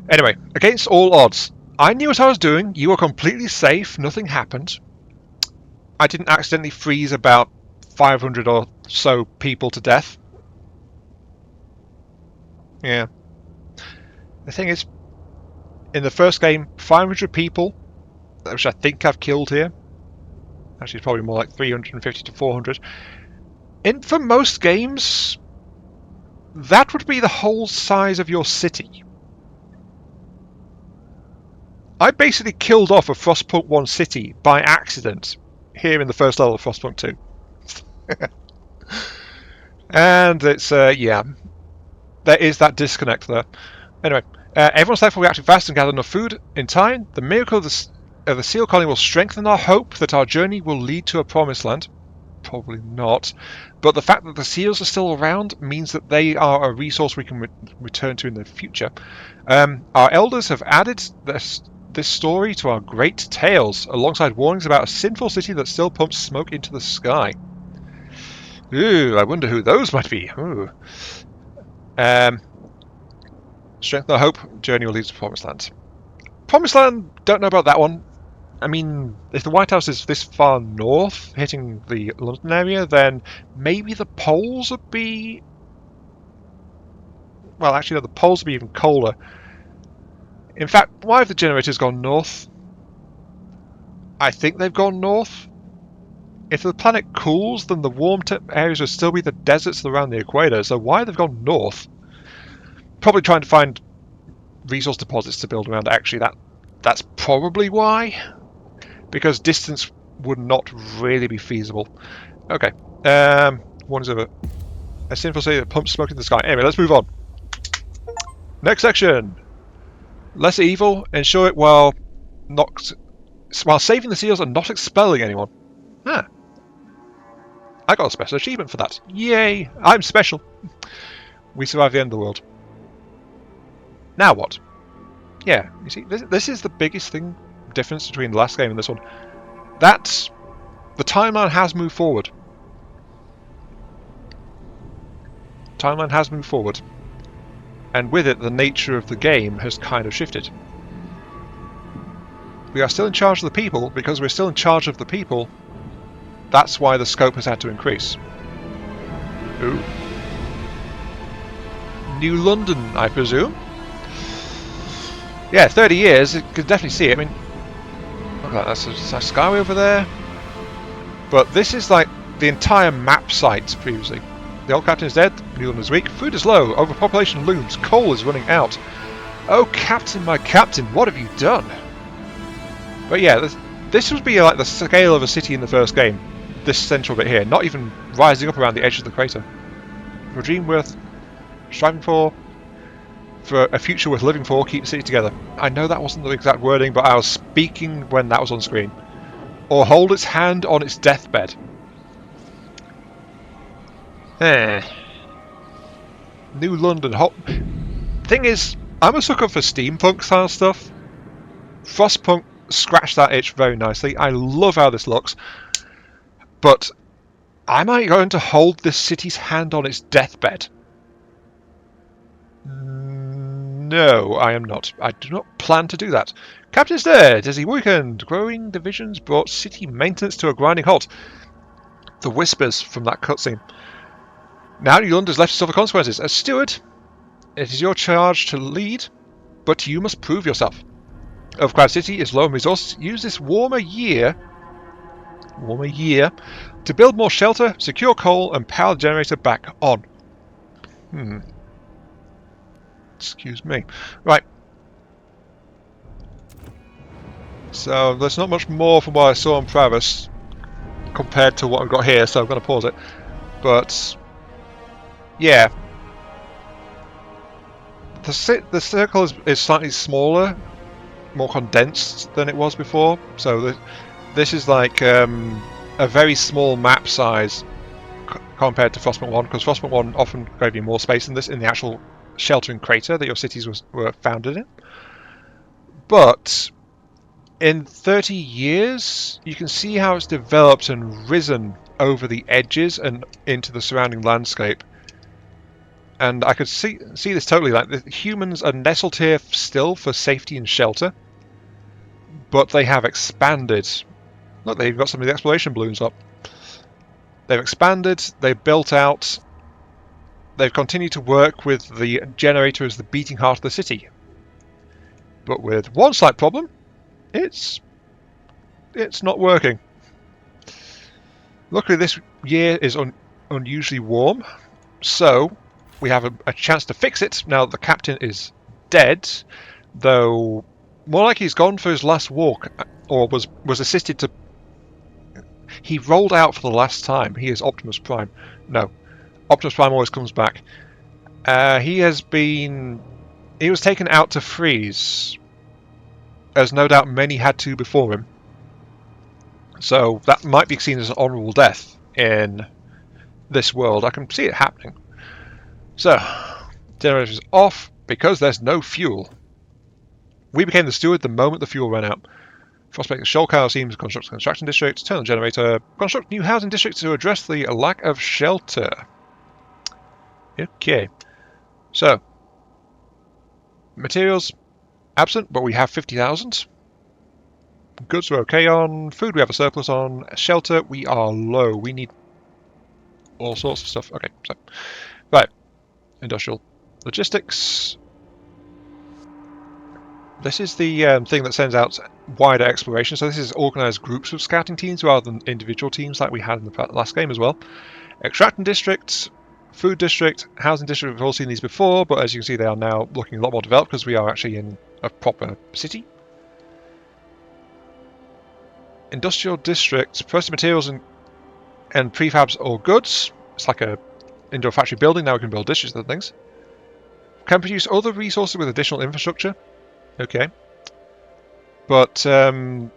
Anyway, against all odds, I knew what I was doing, you were completely safe, nothing happened. I didn't accidentally freeze about 500 or so people to death. Yeah. The thing is, in the first game, 500 people, which I think I've killed here. Actually, it's probably more like 350 to 400. For most games, that would be the whole size of your city. I basically killed off a Frostpunk 1 city by accident here in the first level of Frostpunk 2. And it's, yeah, there is that disconnect there. Anyway, everyone's thankful we acted fast and gathered enough food in time. The miracle of the seal colony will strengthen our hope that our journey will lead to a promised land. Probably not. But the fact that the seals are still around means that they are a resource we can return to in the future. Our elders have added this story to our great tales, alongside warnings about a sinful city that still pumps smoke into the sky. Ooh, I wonder who those might be. Ooh. Strength our hope, journey will lead to Promised Land. Promised Land, don't know about that one. I mean, if the White House is this far north, hitting the London area, then maybe the poles would be... Well, actually, no, the poles would be even colder. In fact, why have the generators gone north? I think they've gone north. if the planet cools, then the warm areas would still be the deserts around the equator. So why they've gone north? Probably trying to find resource deposits to build around. Actually, that's probably why. Because distance would not really be feasible. Okay. One is over. A sinful city that pumps smoke in the sky. Anyway, let's move on. Next section. Lesser evil. Ensure it while saving the seals and not expelling anyone. Huh. I got a special achievement for that. Yay! I'm special. We survived the end of the world. Now what? Yeah, you see, this is the biggest difference between the last game and this one. That's the timeline has moved forward. Timeline has moved forward, and with it, the nature of the game has kind of shifted. We are still in charge of the people. Because we're still in charge of the people, that's why the scope has had to increase. Ooh. New London, I presume? Yeah, 30 years, you could definitely see it. I mean, look at that, that's a skyway over there. But this is like the entire map site previously. The old captain is dead, New London is weak, food is low, overpopulation looms, coal is running out. Oh captain, my captain, what have you done? But yeah, this would be like the scale of a city in the first game. This central bit here, not even rising up around the edge of the crater. For a dream worth striving for a future worth living for, keep the city together. I know that wasn't the exact wording, but I was speaking when that was on screen. Or hold its hand on its deathbed. New London. Thing is, I'm a sucker for steampunk style stuff. Frostpunk scratched that itch very nicely. I love how this looks. But am I going to hold this city's hand on its deathbed? No, I am not. I do not plan to do that. Captain's dead. As he weakened, growing divisions brought city maintenance to a grinding halt. The whispers from that cutscene. Now New London is left to suffer consequences. As steward, it is your charge to lead, but you must prove yourself. Overcrowded city is low on resources. Use this warmer year to build more shelter, secure coal, and power the generator back on. Excuse me. Right. So there's not much more from what I saw on Travis compared to what I've got here, so I'm going to pause it. But yeah, the circle is slightly smaller, more condensed than it was before. So this is like a very small map size compared to Frostpunk 1, because Frostpunk 1 often gave you more space than this in the actual sheltering crater that your cities were founded in. But in 30 years, you can see how it's developed and risen over the edges and into the surrounding landscape. And I could see this totally. Like, the humans are nestled here still for safety and shelter, but they have expanded. Look, they've got some of the exploration balloons up. They've expanded, they've built out, they've continued to work with the generator as the beating heart of the city. But with one slight problem, it's not working. Luckily this year is unusually warm, so we have a chance to fix it now that the captain is dead, though more like he's gone for his last walk, or was assisted to... He rolled out for the last time. He is Optimus Prime. No, Optimus Prime always comes back. He was taken out to freeze, as no doubt many had to before him. So that might be seen as an honourable death in this world. I can see it happening. So, generator is off because there's no fuel. We became the steward the moment the fuel ran out. Frostpunk the Shoal Cow seems to construct a construction district, turn the generator, construct new housing districts to address the lack of shelter. Okay. So, materials absent, but we have 50,000. Goods are okay on. Food we have a surplus on. Shelter we are low. We need all sorts of stuff. Okay, so right. Industrial logistics. This is the thing that sends out wider exploration. So this is organised groups of scouting teams rather than individual teams like we had in the last game as well. Extracting district, food district, housing district. We've all seen these before, but as you can see, they are now looking a lot more developed because we are actually in a proper city. Industrial district, processing materials and prefabs or goods. It's like a indoor factory building. Now we can build districts and things. Can produce other resources with additional infrastructure. Okay. But I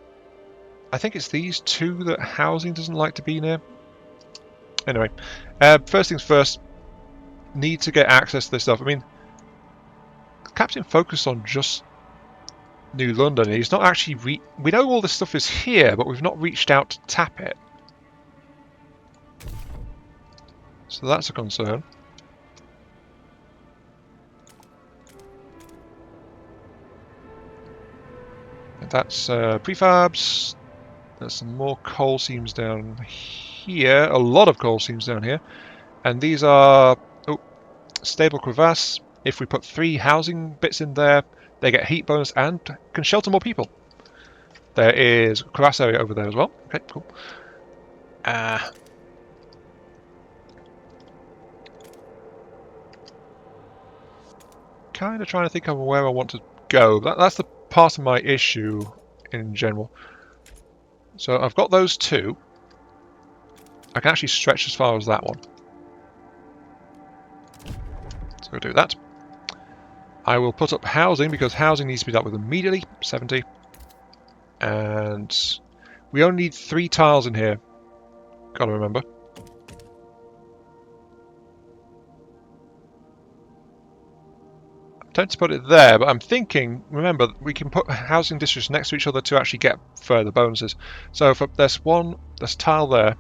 think it's these two that housing doesn't like to be near. Anyway, first things first, need to get access to this stuff. I mean, Captain focused on just New London. He's not actually... we know all this stuff is here, but we've not reached out to tap it. So that's a concern. That's prefabs. There's some more coal seams down here. A lot of coal seams down here. And these are stable crevasse. If we put 3 housing bits in there, they get heat bonus and can shelter more people. There is crevasse area over there as well. Okay, cool. Kind of trying to think of where I want to go. That's the part of my issue in general. So I've got those 2. I can actually stretch as far as that one. So we'll do that. I will put up housing because housing needs to be dealt with immediately. 70. And we only need 3 tiles in here. Gotta remember. I'm tempted to put it there, but I'm thinking, remember, we can put housing districts next to each other to actually get further bonuses. So if there's tile there.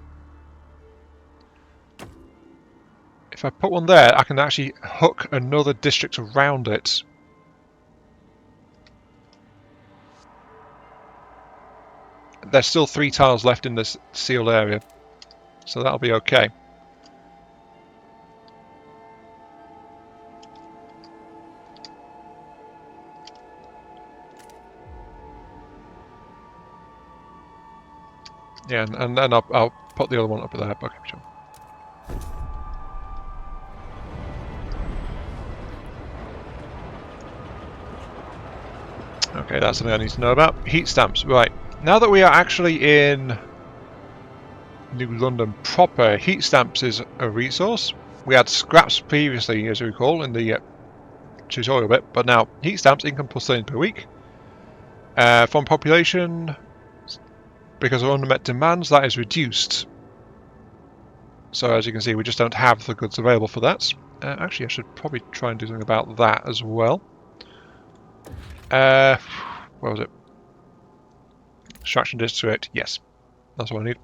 If I put one there, I can actually hook another district around it. There's still 3 tiles left in this sealed area, so that'll be okay. Yeah, and then I'll put the other one up there. Okay, sure. Okay, that's something I need to know about. Heat stamps. Right. Now that we are actually in New London proper, heat stamps is a resource. We had scraps previously, as you recall, in the tutorial bit, but now heat stamps, income plus 30 per week. From population, because of unmet demands, that is reduced. So as you can see, we just don't have the goods available for that. Actually, I should probably try and do something about that as well. Where was it? Extraction district. Yes, that's what I need.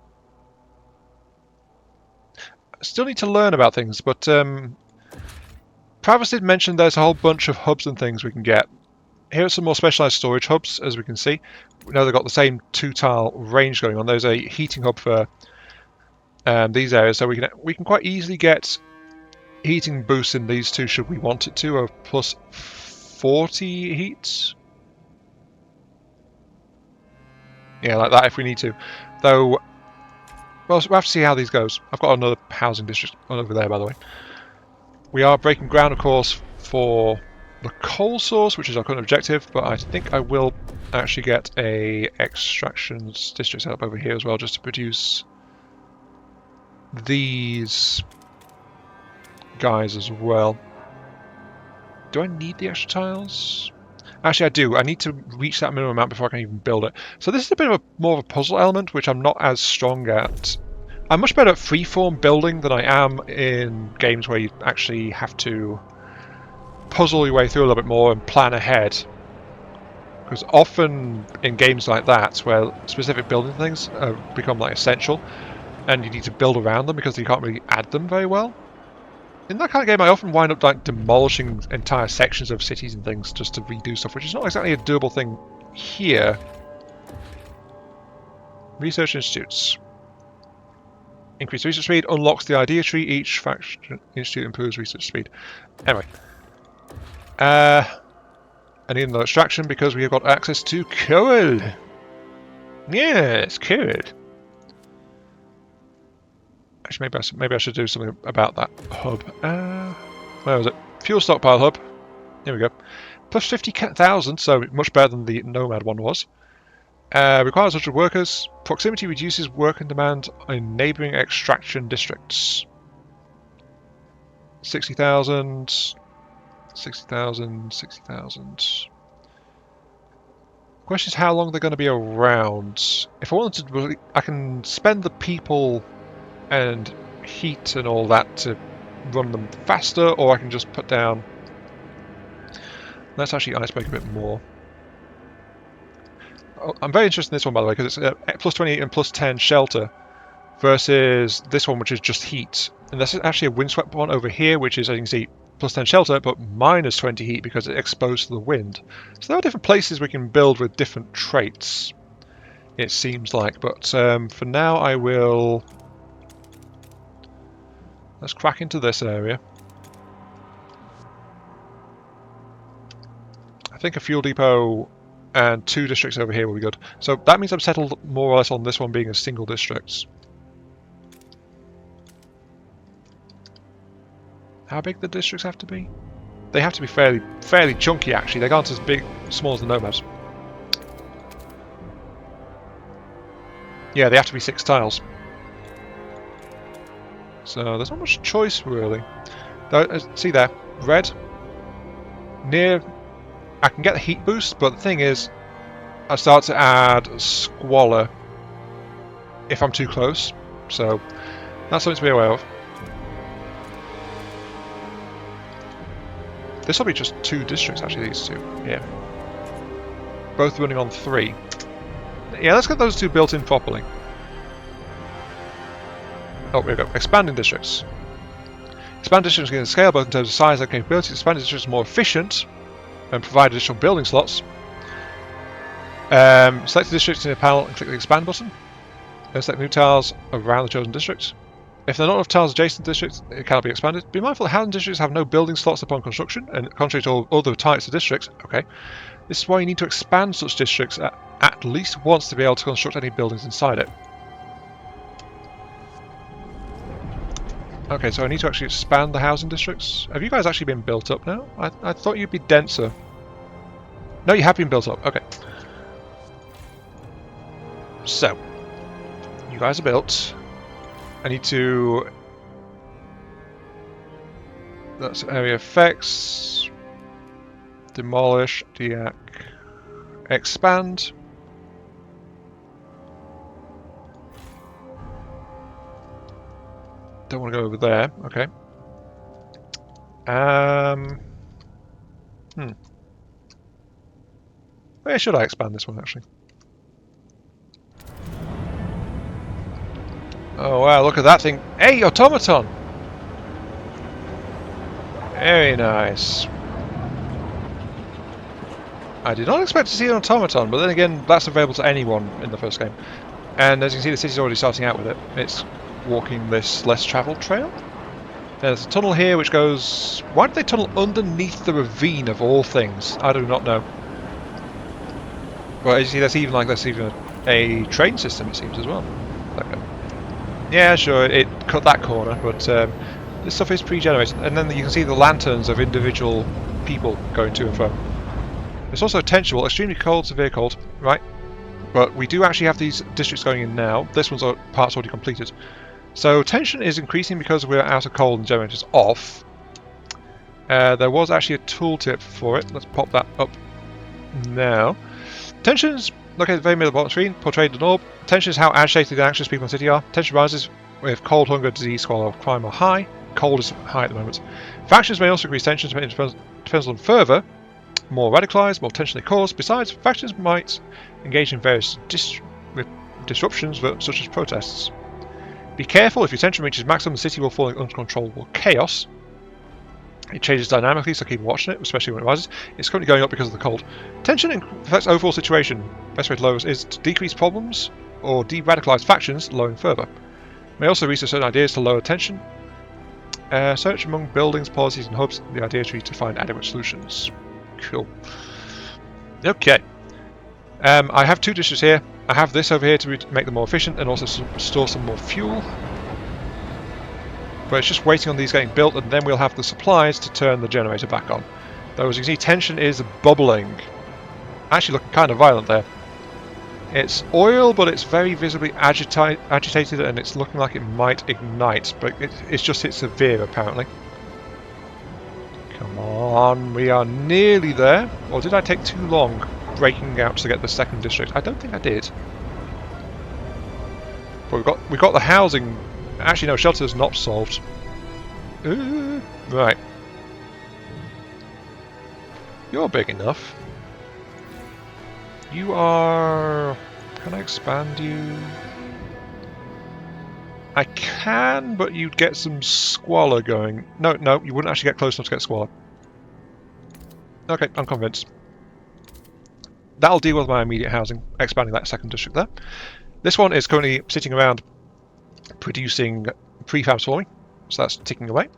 I still need to learn about things, but Travis did mention there's a whole bunch of hubs and things we can get. Here are some more specialized storage hubs, as we can see. We know they've got the same 2-tile range going on. There's a heating hub for these areas, so we can quite easily get heating boosts in these 2 should we want it to, of plus 40 heat. Yeah, like that if we need to. Though, well, we'll have to see how these goes. I've got another housing district over there, by the way. We are breaking ground, of course, for the coal source, which is our current objective, but I think I will actually get a extraction district set up over here as well, just to produce these guys as well. Do I need the extra tiles? Actually, I do. I need to reach that minimum amount before I can even build it. So this is a bit of more of a puzzle element, which I'm not as strong at. I'm much better at freeform building than I am in games where you actually have to puzzle your way through a little bit more and plan ahead. Because often in games like that, where specific building things become like essential, and you need to build around them because you can't really add them very well. In that kind of game, I often wind up like demolishing entire sections of cities and things just to redo stuff, which is not exactly a doable thing here. Research institutes. Increased research speed unlocks the idea tree. Each faction institute improves research speed. Anyway. I need another extraction because we have got access to coal. Yes, good. Actually, maybe I should do something about that hub. Where was it? Fuel stockpile hub. Here we go. Plus 50,000, so much better than the Nomad one was. Requires 100 workers. Proximity reduces working demand in neighbouring extraction districts. 60,000, 60,000, 60,000. Question is how long they're going to be around. If I wanted to, I can spend the people and heat and all that to run them faster, or I can just put down. Let's actually icebreak a bit more. Oh, I'm very interested in this one, by the way, because it's plus 28 and plus 10 shelter versus this one, which is just heat. And this is actually a windswept one over here, which is, as you can see, plus 10 shelter, but minus 20 heat because it's exposed to the wind. So there are different places we can build with different traits, it seems like. But for now, I will... Let's crack into this area. I think a fuel depot and 2 districts over here will be good. So that means I'm settled more or less on this one being a single district. How big the districts have to be? They have to be fairly chunky, actually. They aren't as big, small as the Nomads. Yeah, they have to be 6 tiles. So there's not much choice, really. See there, red. Near, I can get the heat boost, but the thing is, I start to add squalor if I'm too close. So that's something to be aware of. This will be just 2 districts, actually, these 2. Yeah. Both running on 3. Yeah, let's get those 2 built in properly. Oh, here we go. Expanding districts. Expand districts can scale both in terms of size and capability. Expand districts are more efficient and provide additional building slots. Select the districts in the panel and click the expand button. Then select new tiles around the chosen district. If there are not enough tiles adjacent to districts, it cannot be expanded. Be mindful that housing districts have no building slots upon construction, and contrary to all other types of districts, okay, this is why you need to expand such districts at least once to be able to construct any buildings inside it. Okay, so I need to actually expand the housing districts. Have you guys actually been built up now? I thought you'd be denser. No, you have been built up. Okay. So, you guys are built. I need to... That's area effects. Demolish, deac, expand. Don't want to go over there. Okay. Where should I expand this one, actually? Oh wow, look at that thing. Hey, automaton! Very nice. I did not expect to see an automaton, but then again, that's available to anyone in the first game. And as you can see, the city's already starting out with it. It's walking this less travelled trail. There's a tunnel here which goes... Why did they tunnel underneath the ravine of all things? I do not know. Well, as you see, there's even a train system, it seems, as well. Okay. Yeah, sure, it cut that corner, but this stuff is pre-generated. And then you can see the lanterns of individual people going to and fro. It's also tensionable, extremely cold, severe cold, right? But we do actually have these districts going in now. This one's part's already completed. So tension is increasing because we're out of coal and generators off. There was actually a tooltip for it. Let's pop that up now. Tension's located at the very middle of the bottom screen, portrayed in an orb. Tension is how agitated and anxious people in the city are. Tension rises if cold, hunger, disease, squalor, or crime are high. Cold is high at the moment. Factions may also increase tension depends on further. More radicalized, more tension they cause. Besides, factions might engage in various disruptions such as protests. Be careful, if your tension reaches maximum, the city will fall into uncontrollable chaos. It changes dynamically, so keep watching it, especially when it rises. It's currently going up because of the cold. Tension affects overall situation. Best way to lower is to decrease problems or de-radicalize factions, lowering further. May also research certain ideas to lower tension. Search among buildings, policies, and hubs. The idea tree to find adequate solutions. Cool. Okay. I have 2 districts here. I have this over here to make them more efficient and also store some more fuel. But it's just waiting on these getting built, and then we'll have the supplies to turn the generator back on. Though as you can see, tension is bubbling. Actually looking kind of violent there. It's oil, but it's very visibly agitated, and it's looking like it might ignite, but it's just hit severe apparently. Come on, we are nearly there. Or did I take too long breaking out to get the second district? I don't think I did. But we've got the housing. Actually, no, shelter's not solved. Right. You're big enough. You are... Can I expand you? I can, but you'd get some squalor going. No, you wouldn't actually get close enough to get squalor. Okay, I'm convinced. That'll deal with my immediate housing, expanding that second district there. This one is currently sitting around producing prefabs for me, so that's ticking away.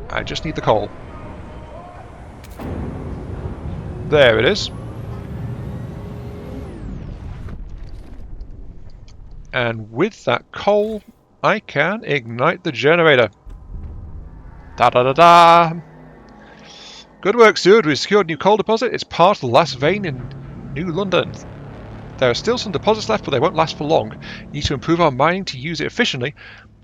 I just need the coal. There it is. And with that coal, I can ignite the generator. Da-da-da-da! Good work, Steward. We've secured a new coal deposit. It's part of the last vein in New London. There are still some deposits left, but they won't last for long. We need to improve our mining to use it efficiently,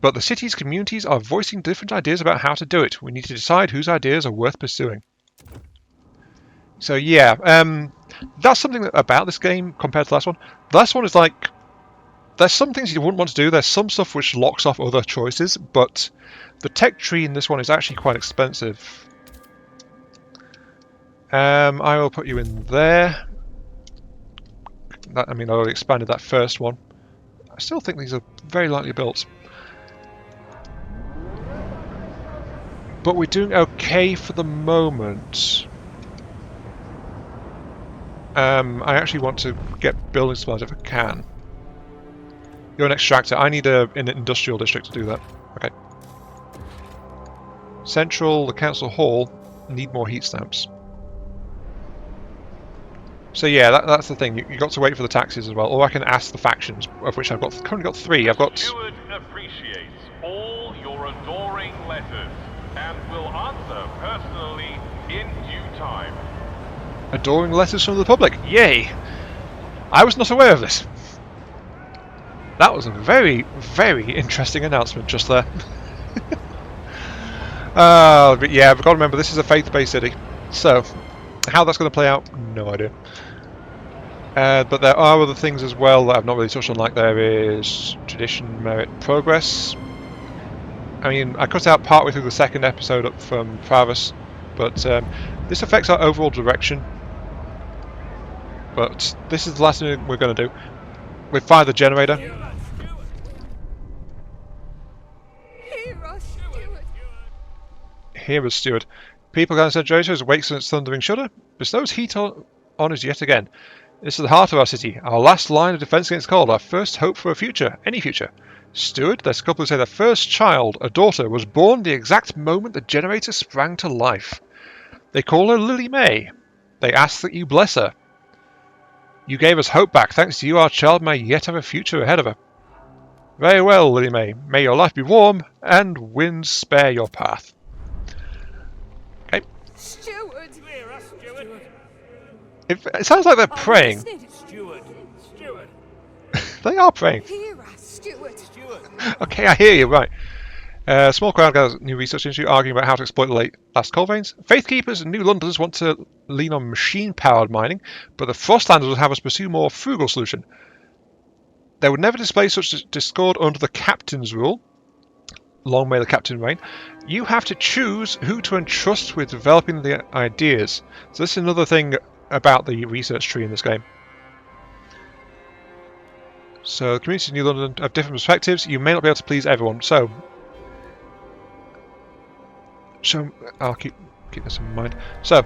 but the city's communities are voicing different ideas about how to do it. We need to decide whose ideas are worth pursuing. So yeah, that's something about this game compared to the last one. The last one is like, there's some things you wouldn't want to do, there's some stuff which locks off other choices, but the tech tree in this one is actually quite expensive. I will put you in there. I mean, I already expanded that first one. I still think these are very lightly built. But we're doing okay for the moment. I actually want to get building supplies if I can. You're an extractor. I need an industrial district to do that. Okay. Central, the council hall, need more heat stamps. So yeah, that's the thing. You got to wait for the taxes as well, or I can ask the factions, of which I've currently got 3. I've got. Steward appreciates all your adoring letters and will answer personally in due time. Adoring letters from the public. Yay! I was not aware of this. That was a very, very interesting announcement just there. But yeah, we've got to remember this is a faith-based city, so how that's going to play out, no idea. But there are other things as well that I've not really touched on, like there is tradition, merit, progress. I mean, I cut out partway through the second episode up from Pravus, but this affects our overall direction. But this is the last thing we're going to do. We fire the generator. Here is Steward. People can send generators, wakes its thundering shudder, bestows heat on us yet again. This is the heart of our city, our last line of defence against cold, our first hope for a future, any future. Steward, there's a couple who say their first child, a daughter, was born the exact moment the generator sprang to life. They call her Lily May. They ask that you bless her. You gave us hope back. Thanks to you, our child may yet have a future ahead of her. Very well, Lily May. May your life be warm, and winds spare your path. Okay. Steward! It sounds like they're praying. Steward! They are praying. Hear us, Steward! Okay, I hear you, right. Small crowd gathers new research institute arguing about how to exploit the last coal veins. Faith Keepers and New Londoners want to lean on machine-powered mining, but the Frostlanders would have us pursue a more frugal solution. They would never display such discord under the Captain's rule. Long may the Captain reign. You have to choose who to entrust with developing the ideas. So this is another thing about the research tree in this game. So the communities in New London have different perspectives. You may not be able to please everyone. So I'll keep this in mind. So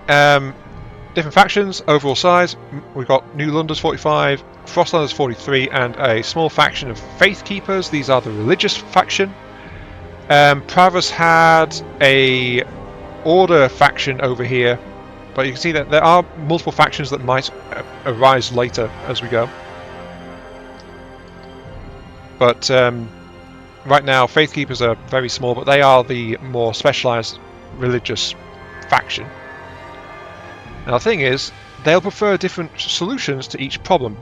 different factions, overall size. We've got New Londoners 45, Frostlanders 43, and a small faction of Faith Keepers. These are the religious faction. Pravus had a Order faction over here, But you can see that there are multiple factions that might arise later as we go. But right now, Faith Keepers are very small, but they are the more specialised religious faction. Now the thing is, they'll prefer different solutions to each problem.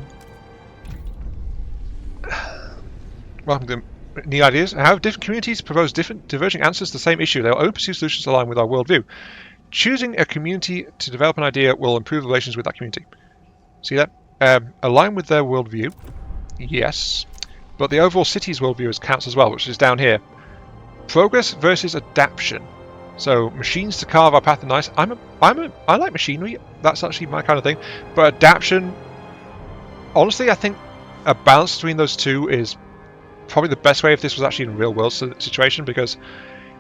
Welcome to New Ideas. How different communities propose different diverging answers to the same issue. They'll only pursue solutions aligned with our worldview. Choosing a community to develop an idea will improve relations with that community. See that? Align with their worldview. Yes. But the overall city's worldview counts as well, which is down here. Progress versus adaptation. So machines to carve our path in ice. I like machinery. That's actually my kind of thing. But adaptation, honestly, I think a balance between those two is probably the best way if this was actually in a real world situation, because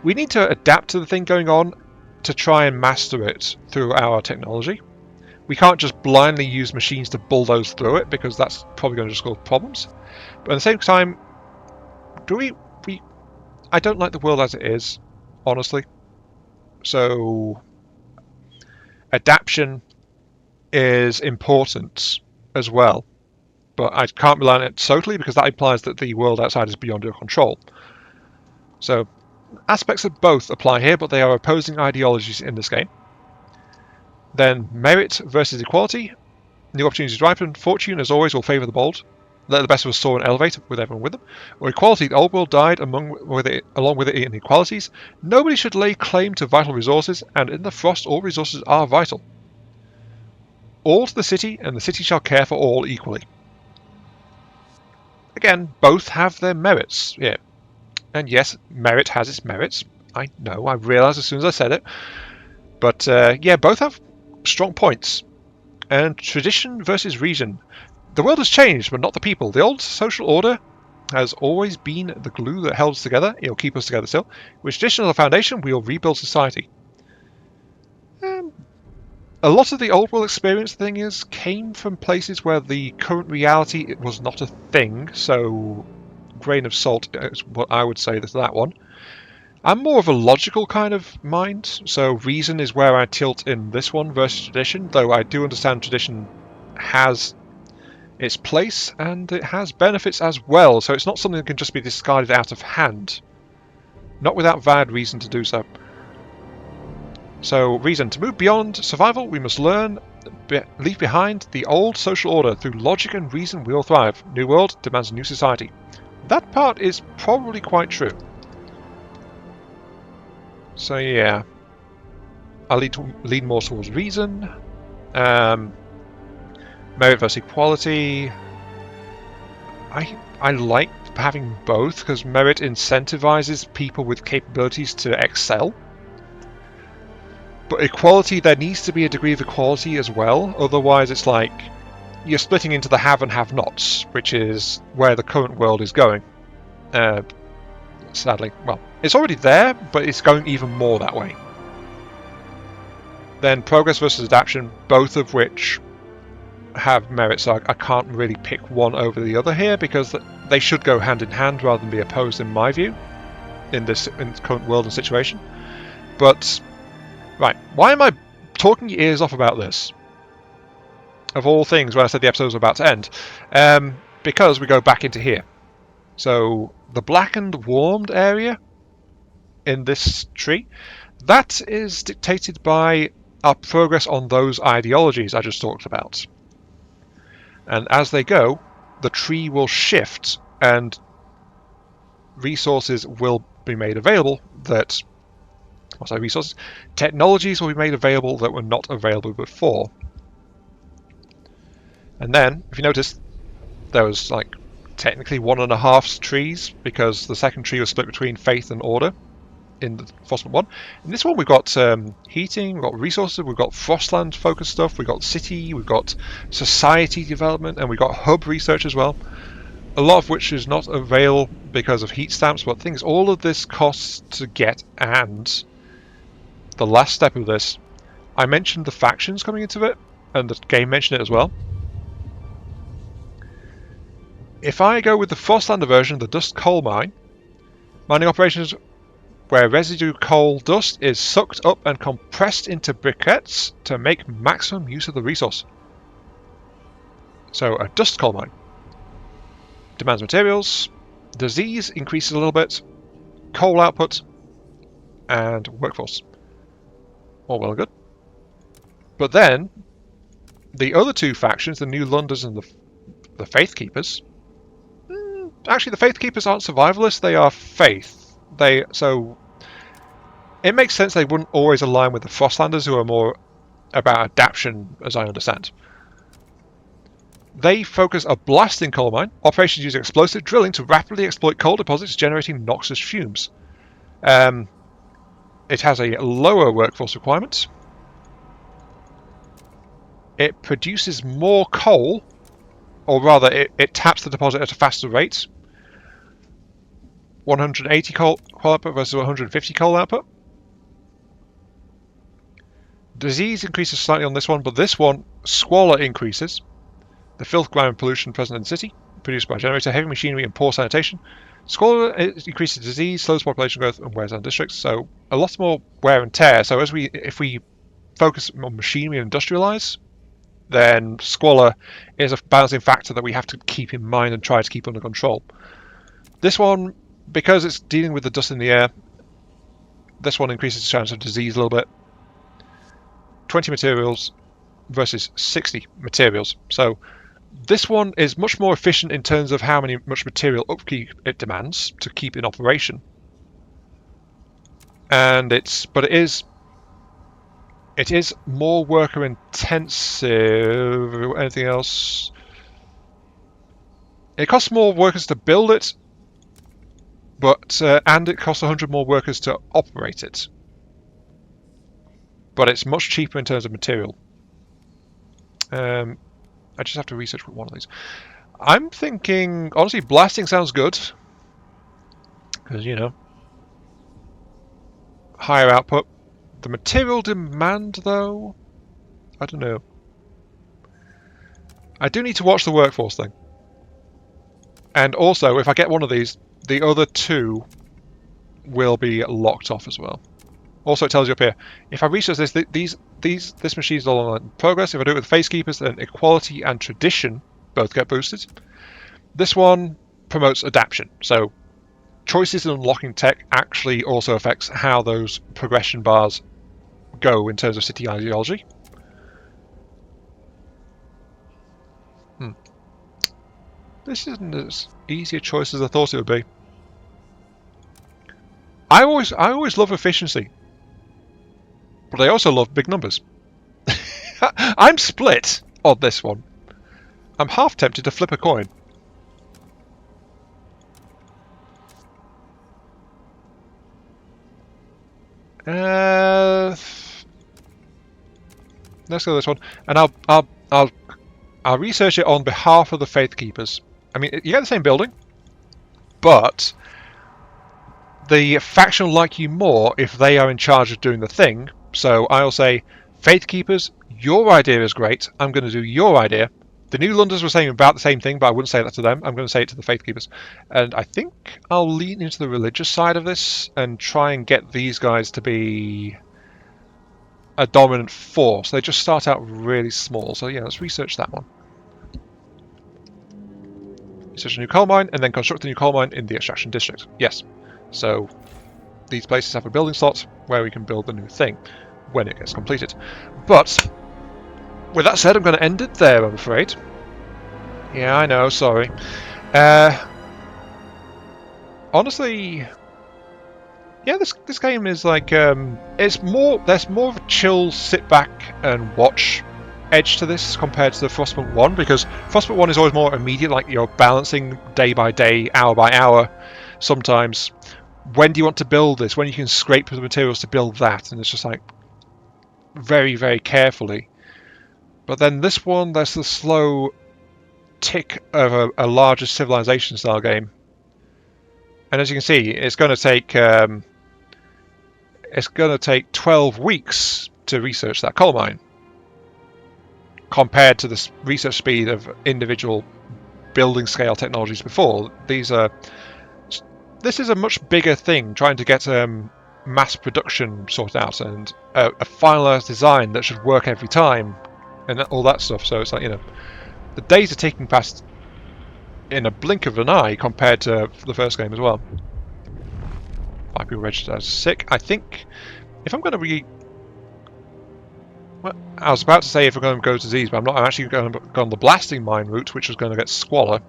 we need to adapt to the thing going on to try and master it through our technology. We can't just blindly use machines to bulldoze through it, because that's probably going to just cause problems. But at the same time, I don't like the world as it is, honestly. So adaptation is important as well, but I can't rely on it totally, because that implies that the world outside is beyond your control. So aspects of both apply here, but they are opposing ideologies in this game. Then merit versus equality. New opportunities ripen. Fortune, as always, will favour the bold. Let the best of us soar and elevate with everyone with them. Or equality, the old world died along with it inequalities. Nobody should lay claim to vital resources, and in the Frost all resources are vital. All to the city, and the city shall care for all equally. Again, both have their merits. Yeah. And yes, merit has its merits. I know, I realised as soon as I said it. But yeah, both have strong points. And tradition versus reason. The world has changed, but not the people. The old social order has always been the glue that held us together. It'll keep us together still. With tradition as a foundation, we'll rebuild society. A lot of the old world experience thing came from places where the current reality was not a thing, so grain of salt is what I would say to that one. I'm more of a logical kind of mind, so reason is where I tilt in this one versus tradition, though I do understand tradition has its place and it has benefits as well, so it's not something that can just be discarded out of hand. Not without valid reason to do so. So, reason. To move beyond survival, we must leave behind the old social order. Through logic and reason, we'll thrive. New world demands a new society. That part is probably quite true. So yeah, I lean more towards reason. Merit versus equality. I like having both, because merit incentivizes people with capabilities to excel. But equality, there needs to be a degree of equality as well, otherwise it's like you're splitting into the have and have-nots, which is where the current world is going. Sadly. Well, it's already there, but it's going even more that way. Then progress versus adaptation, both of which have merits, so I can't really pick one over the other here, because they should go hand in hand rather than be opposed in my view, in this current world and situation. But right, why am I talking your ears off about this? Of all things, when I said the episode was about to end. Because we go back into here. So, the blackened, warmed area in this tree, that is dictated by our progress on those ideologies I just talked about. And as they go, the tree will shift and resources will be made available that... resources. Technologies will be made available that were not available before. And then, if you notice, there was like technically 1.5 trees, because the second tree was split between faith and order in the Frostpunk one. In this one we've got heating, we've got resources, we've got Frostland focused stuff, we've got city, we've got society development, and we've got hub research as well. A lot of which is not available because of heat stamps, but the thing is, all of this costs to get, and the last step of this, I mentioned the factions coming into it, and the game mentioned it as well. If I go with the Frostlander version, the Dust Coal Mine, mining operations where residue coal dust is sucked up and compressed into briquettes to make maximum use of the resource. So a dust coal mine. Demands materials. Disease increases a little bit. Coal output. And workforce. All well and good. But then, the other two factions, the New Londoners and the Faith Keepers... actually, the Faith Keepers aren't survivalists, they are Faith. So it makes sense they wouldn't always align with the Frostlanders, who are more about adaptation, as I understand. They focus a blasting coal mine. Operations using explosive drilling to rapidly exploit coal deposits, generating noxious fumes. It has a lower workforce requirement. It produces more coal, or rather, it taps the deposit at a faster rate. 180 coal output versus 150 coal output. Disease increases slightly on this one, but this one, squalor increases. The filth, grime, and pollution present in the city, produced by generator, heavy machinery, and poor sanitation. Squalor increases disease, slows population growth, and wears down districts. So a lot more wear and tear. So if we focus on machinery and industrialize, then squalor is a balancing factor that we have to keep in mind and try to keep under control. This one, because it's dealing with the dust in the air, this one increases the chance of disease a little bit. 20 materials versus 60 materials. So this one is much more efficient in terms of how much material upkeep it demands to keep in operation. And it is more worker intensive. Anything else? It costs more workers to build it, but and it costs 100 more workers to operate it. But it's much cheaper in terms of material. I just have to research one of these. I'm thinking, honestly, blasting sounds good. Because, you know, higher output. The material demand, though, I don't know. I do need to watch the workforce thing. And also, if I get one of these, the other two will be locked off as well. Also, it tells you up here, if I research this, this machine is all in progress. If I do it with Face Keepers, then equality and tradition both get boosted. This one promotes adaptation. So choices in unlocking tech actually also affects how those progression bars go in terms of city ideology. This isn't as easy a choice as I thought it would be. I always love efficiency, but I also love big numbers. I'm split on this one. I'm half tempted to flip a coin. Let's go with this one, and I'll research it on behalf of the Faith Keepers. I mean, you get the same building, but the faction will like you more if they are in charge of doing the thing. So I'll say, Faith Keepers, your idea is great. I'm going to do your idea. The New Londoners were saying about the same thing, but I wouldn't say that to them. I'm going to say it to the Faith Keepers. And I think I'll lean into the religious side of this and try and get these guys to be a dominant force. They just start out really small. So yeah, let's research that one. Research a new coal mine and then construct a new coal mine in the extraction district. Yes. So these places have a building slot where we can build the new thing when it gets completed. But with that said, I'm going to end it there, I'm afraid. Yeah, I know, sorry. Honestly, yeah, this game is like there's more of a chill, sit back and watch edge to this compared to the Frostpunk 1, because Frostpunk 1 is always more immediate, like you're balancing day by day, hour by hour. Sometimes, when do you want to build this? When you can scrape the materials to build that, and it's just like very, very carefully. But then this one, there's the slow tick of a larger civilization style game, and as you can see, it's going to take 12 weeks to research that coal mine, compared to the research speed of individual building scale technologies before. This is a much bigger thing, trying to get mass production sorted out and a finalized design that should work every time and all that stuff. So it's like, you know, the days are ticking past in a blink of an eye compared to the first game as well. 5 people registered as sick. I think if I'm going to well, I was about to say if we're going to go to disease, but I'm not. I'm actually going to go on the blasting mine route, which is going to get squalor.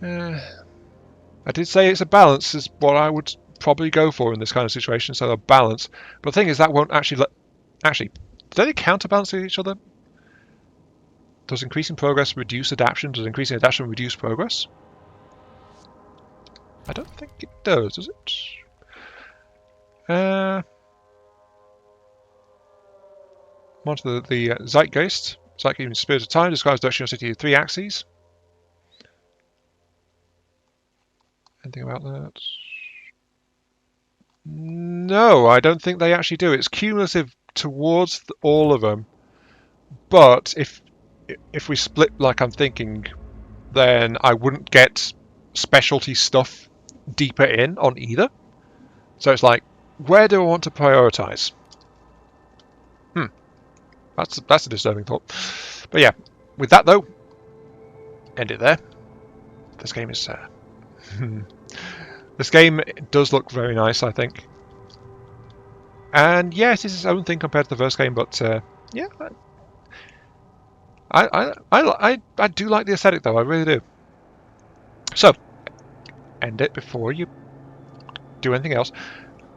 I did say it's a balance is what I would probably go for in this kind of situation, so a balance. But the thing is that won't actually do they counterbalance each other? Does increasing progress reduce adaptation? Does increasing adaptation reduce progress? I don't think it does it? Onto the Zeitgeist. Zeitgeist Spirit of Time describes direction of city with 3 axes. Anything about that? No, I don't think they actually do. It's cumulative towards all of them. But if we split like I'm thinking, then I wouldn't get specialty stuff deeper in on either. So it's like, where do I want to prioritize? That's a disturbing thought. But yeah, with that though, end it there. This game is this game does look very nice, I think. And yeah, it is its own thing compared to the first game, but yeah, I do like the aesthetic though, I really do. So, end it before you do anything else.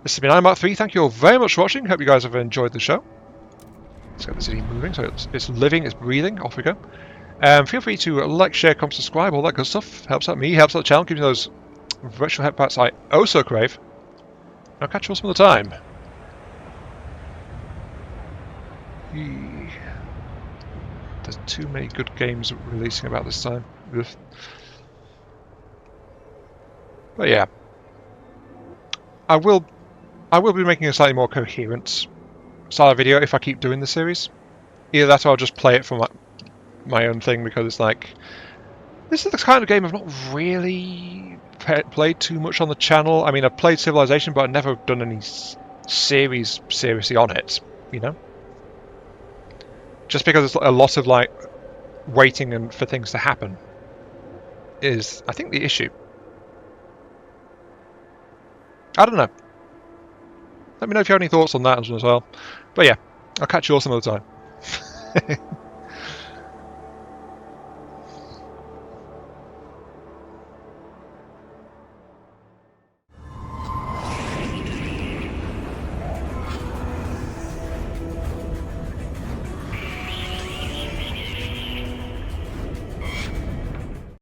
This has been Mark3. Thank you all very much for watching. Hope you guys have enjoyed the show. Let's get the city moving, so it's living, it's breathing. Off we go. Feel free to like, share, comment, subscribe, all that good stuff. Helps out me, helps out the channel, gives me those virtual head pats I oh so crave. I'll catch you all some other time. There's too many good games releasing about this time. Ugh. But yeah, I will be making a slightly more coherent style of video if I keep doing the series. Either that or I'll just play it for my own thing, because it's like, this is the kind of game I've not really played too much on the channel. I mean, I've played Civilization, but I've never done any series seriously on it, you know? Just because it's a lot of like waiting and for things to happen is, I think, the issue. I don't know. Let me know if you have any thoughts on that as well. But yeah, I'll catch you all some other time.